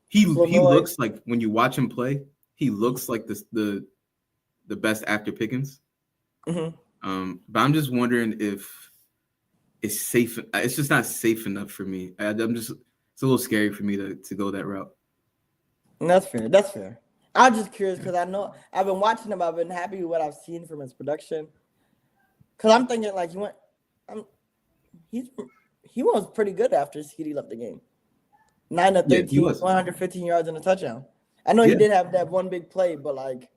he Flournoy. looks like when you watch him play, he looks like the best after Pickens. Mm-hmm. But I'm just wondering if it's safe. It's just not safe enough for me. I'm just it's a little scary for me to go that route. And that's fair. That's fair. I'm just curious because I know I've been watching him. I've been happy with what I've seen from his production. Because I'm thinking like I'm, he's he was pretty good after CD left the game. 9 to Yeah, he 13, was. 115 yards and a touchdown. I know he Yeah, did have that one big play, but like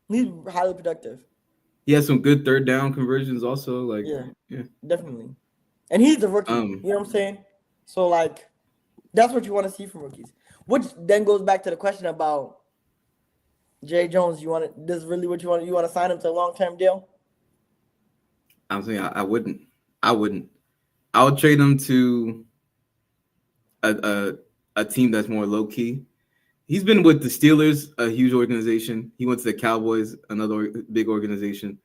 he's highly productive. he has some good third down conversions also. Like, Yeah, yeah. definitely. And he's a rookie. Um, You know what I'm saying? So like that's what you want to see from rookies. Which then goes back to the question about Jay Jones. You want to this is really what you want? You want to sign him to a long term deal? I'm saying I wouldn't. I wouldn't. I would trade him to a a team that's more low key. He's been with the Steelers, a huge organization. He went to the Cowboys, another big organization.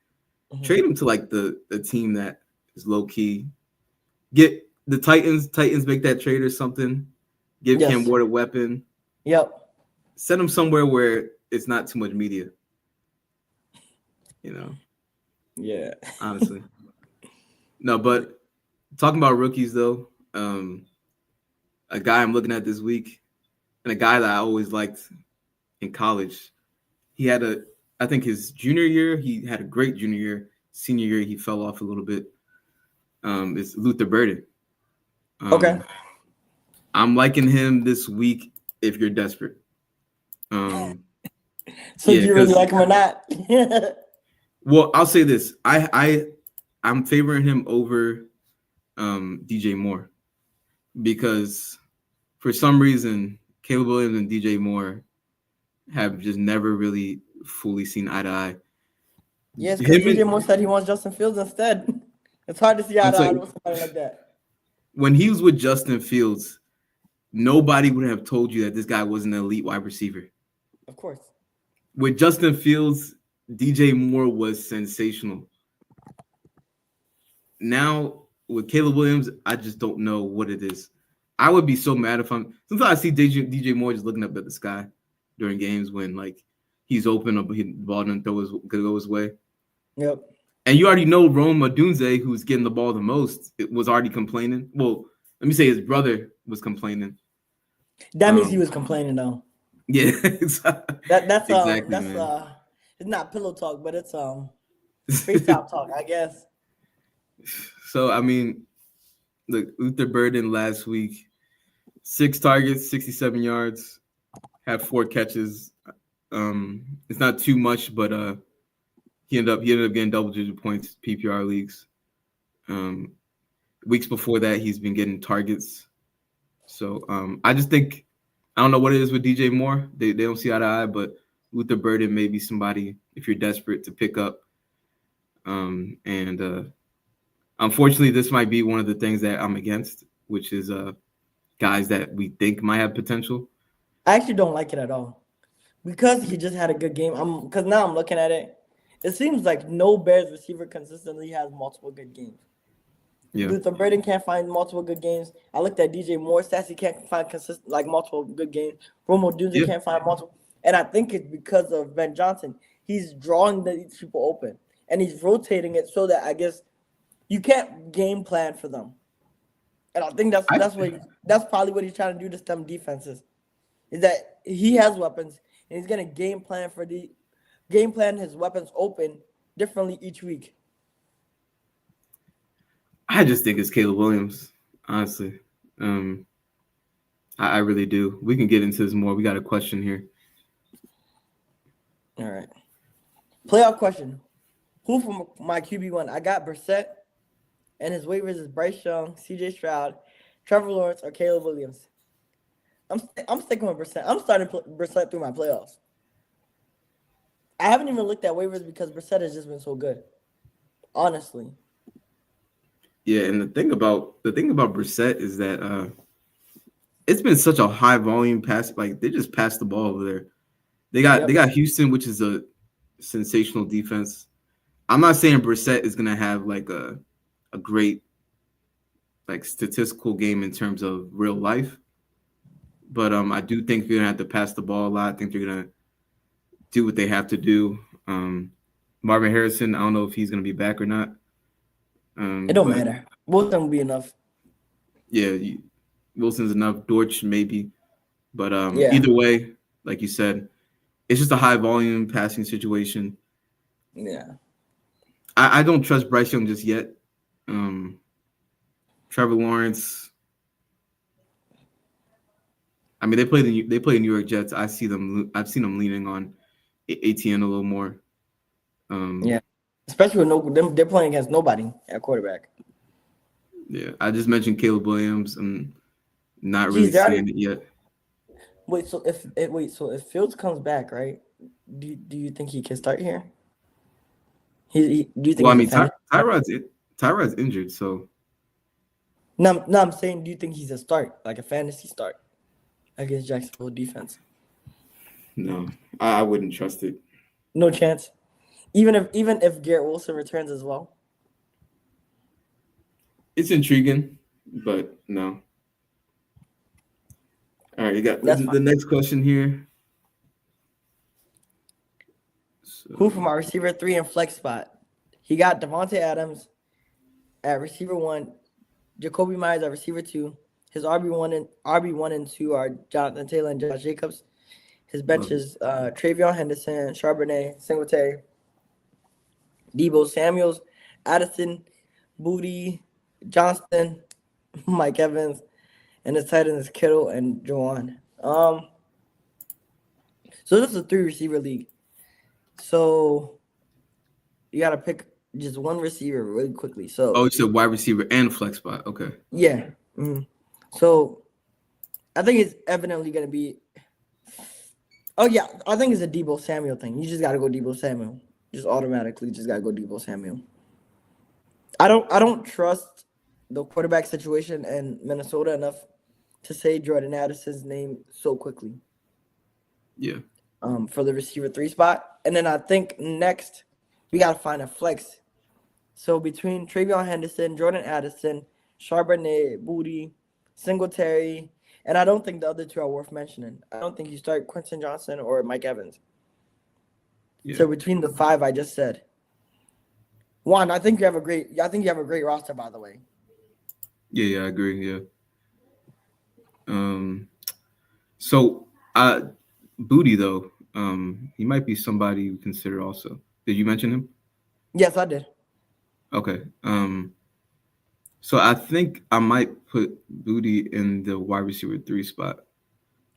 Mm-hmm. Trade him to like the team that is low key. Get the Titans. Titans make that trade or something. Give Cam Yes. Ward a weapon. Yep. Send him somewhere where it's not too much media. You know, Yeah. honestly. No, but talking about rookies though, a guy I'm looking at this week, and a guy that I always liked in college. He had I think his junior year, he had a great junior year. Senior year, he fell off a little bit. It's Luther Burden. Okay. Um, I'm liking him this week if you're desperate. So Yeah, do you really because like him or not? well, I'll say this: I'm favoring him over DJ Moore because for some reason Caleb Williams and DJ Moore have just never really fully seen eye to eye. Yes, because Him DJ and Moore said he wants Justin Fields instead. It's hard to see eye I'm to eye like with somebody like that. when he was with Justin Fields, nobody would have told you that this guy was an elite wide receiver. Of course. With Justin Fields, DJ Moore was sensational. Now with Caleb Williams, I just don't know what it is. I would be so mad if I'm. Sometimes I see DJ Moore just looking up at the sky during games when like he's open, but the ball doesn't could go his way. Yep. And you already know Rome Odunze, who's getting the ball the most, it was already complaining. Well, let me say his brother was complaining. That means he was complaining though. Yeah, exactly, That's man. it's not pillow talk, but it's FaceTime talk, I guess. So I mean, look, Luther Burden last week, 6 targets, 67 yards, had 4 catches. It's not too much, but he ended up getting double-digit points PPR leagues. Um, Weeks before that, he's been getting targets. So I just think I don't know what it is with DJ Moore. They don't see eye to eye, but Luther Burden may be somebody if you're desperate to pick up. And unfortunately, this might be one of the things that I'm against, which is guys that we think might have potential. I actually don't like it at all because he just had a good game. Because now I'm looking at it. It seems like no Bears receiver consistently has multiple good games. Yeah, Luther Burden can't find multiple good games. I looked at DJ Moore stats. He can't find consistent like multiple good games. Romo Dunze yeah. can't find multiple. And I think it's because of Ben Johnson. He's drawing these people open. And he's rotating it so that I guess you can't game plan for them. And I think I that's probably what he's trying to do to stem defenses. Is that he has weapons and he's gonna game plan his weapons open differently each week. I just think it's Caleb Williams, honestly. Um, I really do. We can get into this more. We got a question here. All right. Playoff question. Who from my QB1? I got Brissett, and his waivers is Bryce Young, CJ Stroud, Trevor Lawrence, or Caleb Williams. I'm sticking with Brissett. I'm starting Brissett through my playoffs. I haven't even looked at waivers because Brissett has just been so good. Honestly. Yeah, and the thing about Brissett is that it's been such a high volume pass. Like they just passed the ball over there. They got Houston, which is a sensational defense. I'm not saying Brissett is gonna have like a great like statistical game in terms of real life, but I do think they're gonna have to pass the ball a lot. I think they're gonna do what they have to do. Marvin Harrison, I don't know if he's gonna be back or not. It don't But matter. Both of them will be enough. yeah, Wilson's enough. Dortch maybe, but Yeah. either way, like you said, it's just a high volume passing situation. Yeah. I don't trust Bryce Young just yet. Um, Trevor Lawrence. I mean, they play the New York Jets. I've seen them leaning on ATN a little more. Yeah. Especially with they're playing against nobody at quarterback. Yeah, I just mentioned Caleb Williams. I'm not really Jeez, they're already seeing it yet. so if Fields comes back, right? Do you think he can start here? Do you think Well, I he's a mean, fantasy start? Tyrod's injured, so No, I'm saying, do you think he's a start, like a fantasy start against Jacksonville defense? no, I wouldn't trust it. No chance. Even if Garrett Wilson returns as well. It's intriguing, but no. All right, you got That's fine. the next question here. Who from So, our receiver 3 and flex spot? He got Devontae Adams at receiver 1, Jacoby Myers at receiver 2. His RB1 and 2 are Jonathan Taylor and Josh Jacobs. His bench is Travion Henderson, Charbonnet, Singletary, Debo Samuels, Addison, Booty, Johnston, Mike Evans, and his tight end is Kittle and Juwan. So this is a 3 receiver league. So you gotta pick just one receiver really quickly. oh, So you said wide receiver and flex spot. Okay. yeah. So I think it's evidently gonna be. Oh yeah, I think it's a Debo Samuel thing. You just gotta go Debo Samuel. Just automatically, just gotta go Debo Samuel. I don't trust the quarterback situation in Minnesota enough to say Jordan Addison's name so quickly. Yeah. For the receiver 3 spot, and then I think next we gotta find a flex. So between Travion Henderson, Jordan Addison, Charbonnet, Booty, Singletary, and I don't think the other 2 are worth mentioning. I don't think you start Quentin Johnson or Mike Evans. Yeah. So between the 5 I just said, Juan, I think you have a great roster, by the way. Yeah, I agree. Yeah. So Booty though, he might be somebody you consider also. Did you mention him? Yes, I did. Okay. So I think I might put Booty in the wide receiver 3 spot.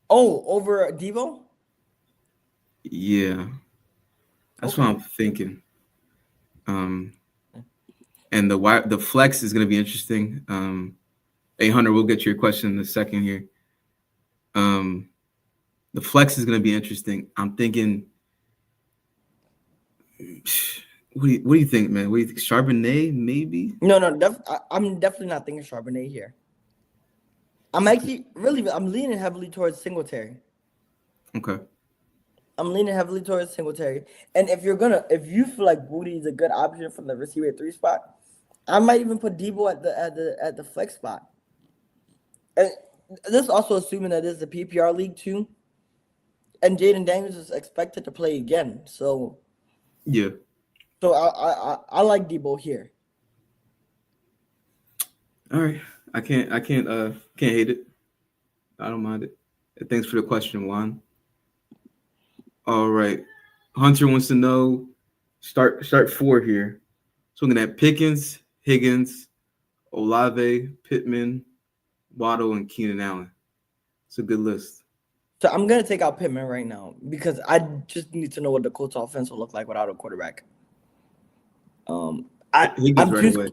Oh, over Devo? Yeah, that's what Okay. I'm thinking. Um, and the flex is going to be interesting. Hey Hunter, we'll get to your question in a second here. Um, the flex is going to be interesting. I'm thinking. What do you think, man? What do you think? Charbonnet, maybe? No, no, I'm definitely not thinking Charbonnet here. I'm leaning heavily towards Singletary. Okay. I'm leaning heavily towards Singletary. And if you feel like Booty is a good option from the receiver 3 spot, I might even put Debo at the flex spot. And this is also assuming that this is a PPR league too. And Jaden Daniels is expected to play again. So Yeah. I like Debo here. All right. I can't hate it. I don't mind it. Thanks for the question, Juan. All right. Hunter wants to know start 4 here. So we're gonna have Pickens, Higgins, Olave, Pittman, Waddle, and Keenan Allen. It's a good list. So I'm gonna take out Pittman right now because I just need to know what the Colts offense will look like without a quarterback. Higgins right away.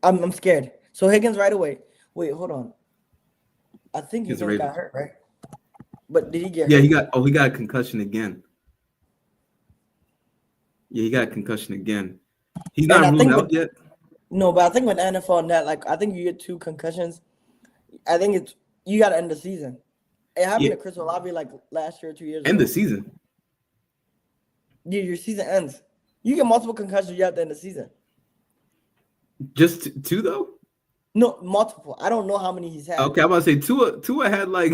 I'm scared. So Higgins right away. Wait, hold on. I think Against the Higgins got Ravens. hurt, right? But did he get Yeah, hurt? he got a concussion again. Yeah, he got a concussion again. He's And not I ruled think out yet. no, but I think with NFL net, like I think you get 2 concussions. I think it's you got to end the season. It happened Yeah, to Chris Olave like last year, 2 years end the ago. season. Yeah, your season ends. You get multiple concussions, you have to end the season. Just two though. No, multiple. I don't know how many he's had. Okay, I'm about to say Tua had like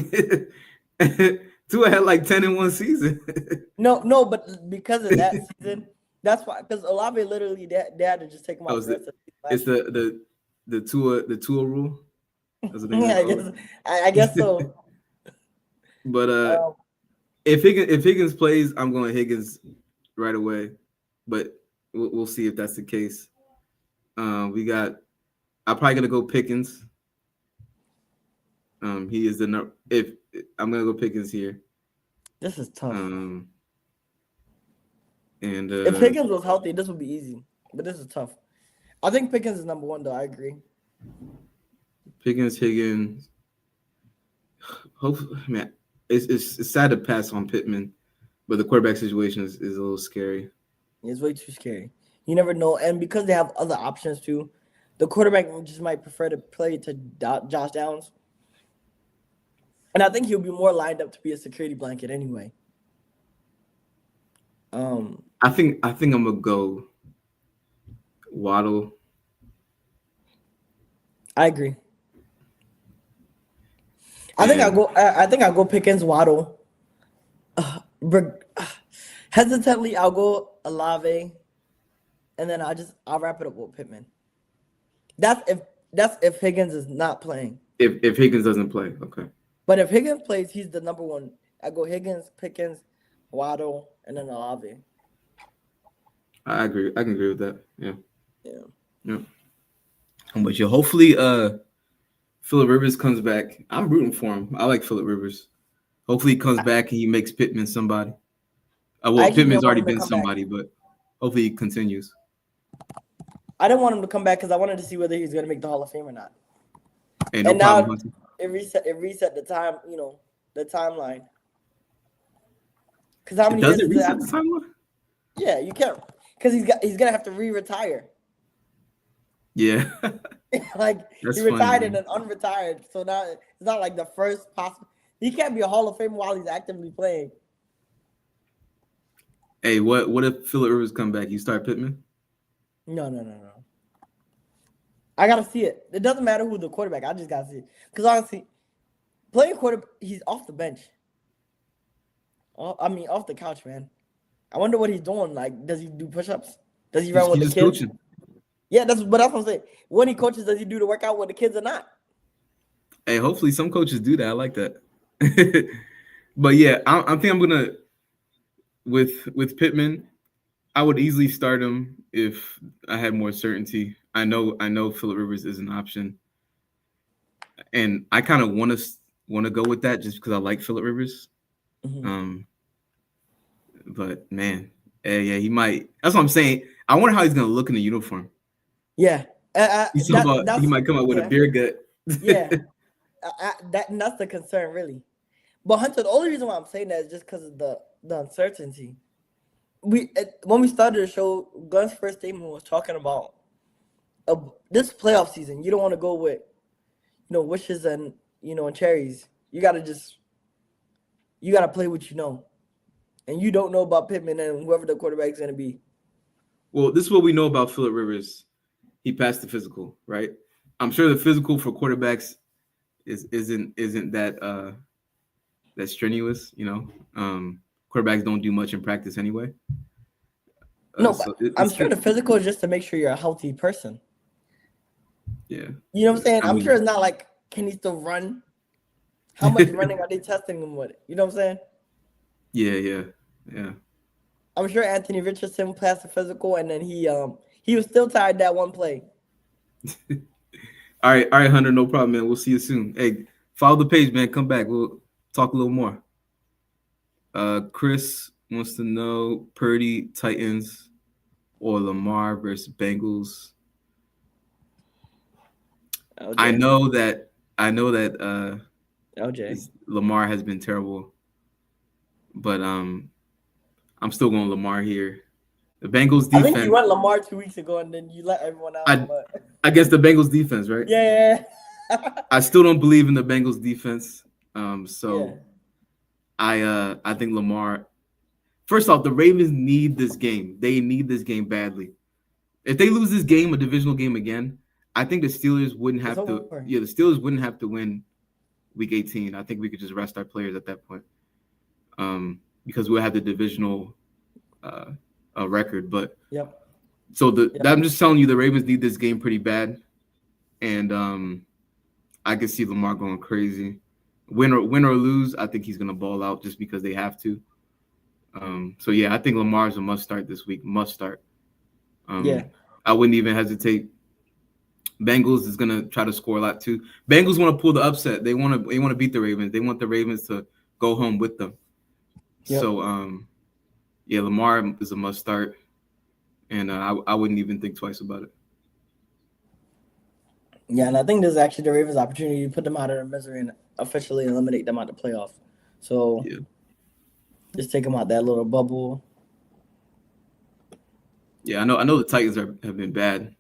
Tua had like 10 in one season. No, but because of that season, that's why. Because Olave literally, they had to just take him Oh, out is the it? rest of the It's season last year. the Tua rule. That's what they're gonna Yeah, call I guess it. so. But Um, if Higgins plays, I'm going Higgins right away. But we'll see if that's the case. We got. I'm probably gonna go Pickens. He is the number. If I'm gonna go Pickens here. this is tough. And If Pickens was healthy, this would be easy. But this is tough. I think Pickens is number 1, though. I agree. Pickens, Higgins. Hopefully, man, it's sad to pass on Pittman, but the quarterback situation is a little scary. It's way too scary. You never know. And because they have other options, too, the quarterback just might prefer to play to Josh Downs. And I think he'll be more lined up to be a security blanket anyway. I think I'm gonna go Waddle. I agree. I think I'll go Pickens, Waddle. Hesitantly, I'll go Olave, and then I'll wrap it up with Pittman. That's if Higgins is not playing. If Higgins doesn't play, okay. But if Higgins plays, he's the number 1. I go Higgins, Pickens, Waddle, and then Olave. I agree. I can agree with that. Yeah. Yeah. But yeah, hopefully Phillip Rivers comes back. I'm rooting for him. I like Phillip Rivers. Hopefully he comes back and he makes Pittman somebody. Well, Pittman's already been somebody, but hopefully he continues. I didn't want him to come back because I wanted to see whether he's going to make the Hall of Fame or not. Hey, no problem. Now it reset the time, the timeline. Because how many Does years it reset the timeline? Yeah, you can't. Because he's gonna have to re-retire. Yeah. Like That's he retired funny, and then unretired. So now it's not like the first possible. He can't be a Hall of Famer while he's actively playing. Hey, what if Phillip Rivers come back? You start Pittman? No. I gotta see it. It doesn't matter who the quarterback. I just gotta see it. Because honestly, playing quarterback, he's off the bench. Off the couch, man. I wonder what he's doing. Like, does he do push-ups? Does he run with the kids? Coaching. Yeah, that's what I'm saying. When he coaches, does he do the workout with the kids or not? Hey, hopefully some coaches do that. I like that. But yeah, I think I'm gonna with Pittman. I would easily start him if I had more certainty. I know Phillip Rivers is an option, and I kind of want to go with that just because I like Phillip Rivers. Hmm. Um, but man, yeah, he might. That's what I'm saying. I wonder how he's gonna look in the uniform. Yeah, You saw that about he that's might come out with a yeah, beer gut. yeah. That's the concern, really. But Hunter, the only reason why I'm saying that is just because of the uncertainty. When we started the show, Glenn's first statement was talking about this playoff season. You don't want to go with wishes and and cherries. You gotta play what you know, and you don't know about Pittman and whoever the quarterback is gonna be. Well, this is what we know about Phillip Rivers. He passed the physical, right? I'm sure the physical for quarterbacks isn't that strenuous. Quarterbacks don't do much in practice anyway. No, So but I'm it's sure the physical is just to make sure you're a healthy person. yeah. You know what I'm saying? I I'm sure mean, it's not like, can he still run? How much running are they testing him with? You know what I'm saying? yeah. I'm sure Anthony Richardson passed the physical, and then he was still tired that one play. All right, Hunter. No problem, man. We'll see you soon. Hey, follow the page, man. Come back. We'll talk a little more. Chris wants to know Purdy Titans or Lamar versus Bengals. I LJ, know that LJ. Lamar has been terrible, but I'm still going Lamar here. The Bengals I think you defense. went Lamar 2 weeks ago, and then you let everyone else. I But I guess the Bengals defense, right? yeah, I still don't believe in the Bengals defense. yeah, So I think Lamar. First off, the Ravens need this game. They need this game badly. If they lose this game, a divisional game again, I think the Steelers wouldn't it's have to. over. Yeah, the Steelers wouldn't have to win Week 18. I think we could just rest our players at that point, because we'll have the divisional uh, record. But Yep, so yep, I'm just telling you, the Ravens need this game pretty bad, and I can see Lamar going crazy. Win or lose, I think he's gonna ball out just because they have to. So yeah, I think Lamar's a must start this week. Must start. yeah, I wouldn't even hesitate. Bengals is gonna try to score a lot too. Bengals want to pull the upset. They want to beat the Ravens. They want the Ravens to go home with them. yep, So yeah, Lamar is a must start, and I wouldn't even think twice about it. yeah. And I think this is actually the Ravens' opportunity to put them out of their misery and officially eliminate them out of the playoffs. So Yeah, just take them out that little bubble. yeah. I know the Titans have been bad,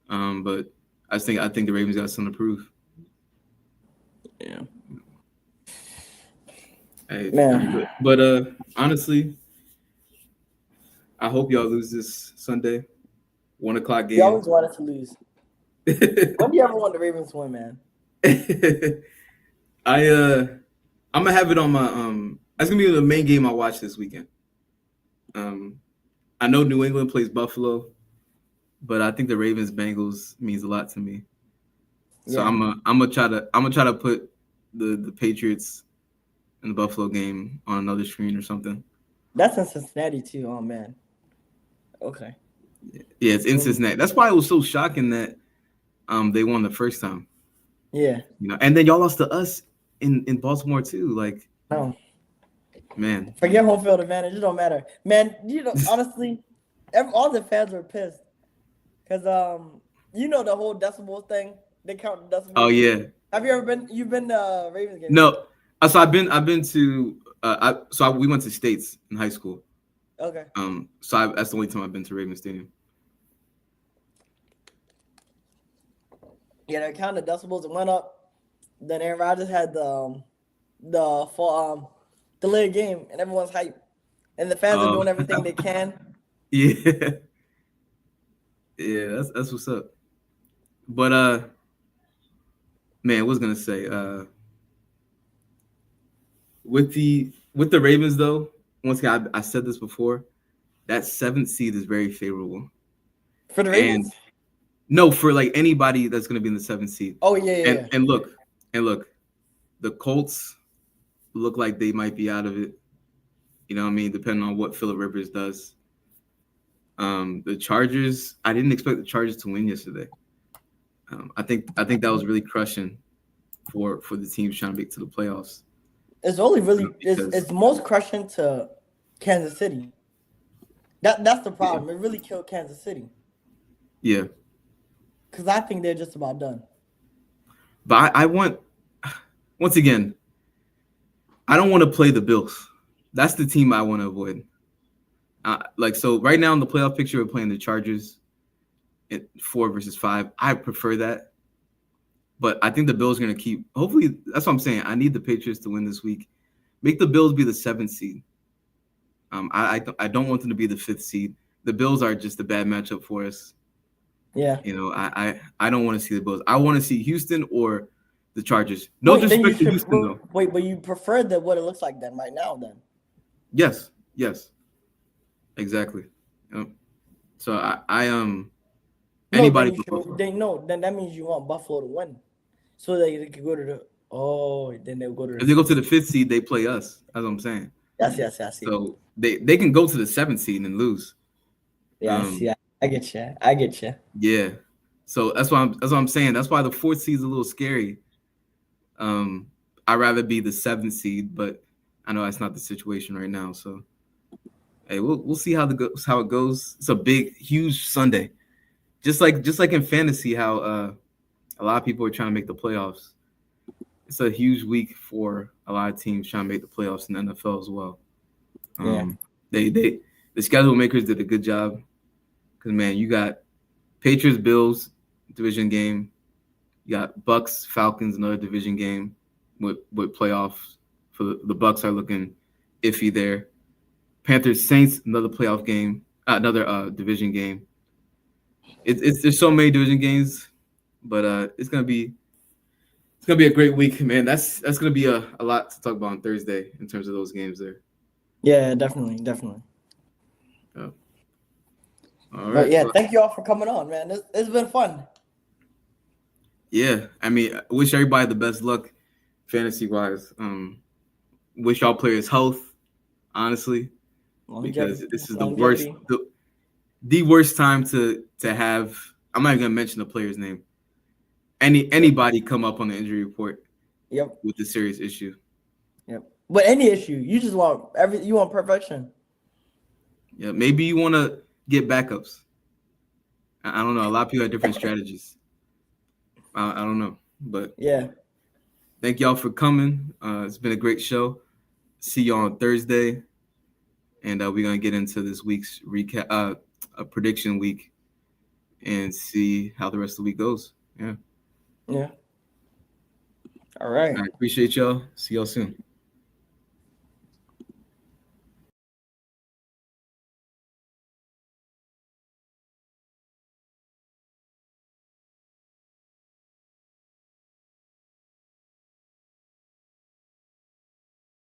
but I think the Ravens got something to prove. Yeah, Hey, man. but honestly, I hope y'all lose this Sunday, 1 o'clock You game. always wanted to lose. When do you ever want the Ravens to win, man? I I'm gonna have it on my That's gonna be the main game I watch this weekend. Um, I know New England plays Buffalo, but I think the Ravens Bengals means a lot to me. So Yeah, I'm gonna try to put the Patriots and the Buffalo game on another screen or something. that's in Cincinnati too. Oh man. Okay. Yeah, it's in Cincinnati. That's why it was so shocking that they won the first time. Yeah. And then y'all lost to us in Baltimore too. Like, No. man. Forget home field advantage. It don't matter, man. Honestly, all the fans were pissed because the whole decibels thing. They count the Oh decibels. yeah. Have you ever been? You've been to Ravens game? No. So I've been to we went to States in high school. Okay. That's the only time I've been to Ravens Stadium. Yeah, they counted the decibels. It went up. Then Aaron Rodgers had the for delayed game, and everyone's hyped, and the fans are doing everything they can. Yeah. Yeah, that's what's up. But man, I was gonna say with the Ravens though, once again I said this before, that 7th seed is very favorable. For the And Ravens? no, for like anybody that's gonna be in the 7th seed. Oh yeah. And look, the Colts, look like they might be out of it. You know what I mean? Depending on what Phillip Rivers does. The Chargers, I didn't expect the Chargers to win yesterday. I think that was really crushing for the teams trying to make it to the playoffs. It's only really Because it's most crushing to Kansas City. That's the yeah, problem. It really killed Kansas City yeah. because I think they're just about done. But I want once again, I don't want to play the Bills. That's the team I want to avoid. So right now in the playoff picture, we're playing the Chargers at 4-5. I prefer that, but I think the Bills are going to keep. Hopefully, that's what I'm saying. I need the Patriots to win this week. Make the Bills be the 7th seed. I don't want them to be the 5th seed. The Bills are just a bad matchup for us. Yeah. You know, I don't want to see the Bills. I want to see Houston or the Chargers. No Wait, then you disrespect to should Houston though. wait, but you prefer that what it looks like then right now then. Yes, exactly. So I No, then anybody you but should Buffalo. then that means you want Buffalo to win. So they could go to then they'll go to If the they go to the 6th. 5th seed, they play us. That's what I'm saying. Yes, I see. So they can go to the 7th seed and lose. Yes, yeah. I get you. Yeah. So that's what I'm saying. That's why the 4th seed is a little scary. I'd rather be the 7th seed, but I know that's not the situation right now. So hey, we'll see how it goes. It's a big, huge Sunday. Just like in fantasy, how a lot of people are trying to make the playoffs. It's a huge week for a lot of teams trying to make the playoffs in the NFL as well. Yeah. The schedule makers did a good job because man, you got Patriots, Bills division game. You got Bucks, Falcons, another division game with playoffs. For the Bucks are looking iffy there. Panthers, Saints, another playoff game, another division game. There's so many division games, but it's gonna be a great week, man. That's gonna be a lot to talk about on Thursday in terms of those games there. Yeah, definitely. Yeah. All But right. yeah, thank you all for coming on, man. It's been fun. Yeah, I mean, I wish everybody the best luck, fantasy wise. Wish all players health, honestly, because this is the worst, the worst time to have. I'm not even gonna mention the player's name. Anybody come up on the injury report. Yep. With a serious issue. Yep. But any issue, you just want you want perfection. Yeah, maybe you want to get backups. I don't know. A lot of people have different strategies. I don't know, but yeah. Thank y'all for coming. It's been a great show. See y'all on Thursday, and we're gonna get into this week's recap, a prediction week, and see how the rest of the week goes. Yeah. Yeah. All right. I appreciate y'all. See y'all soon.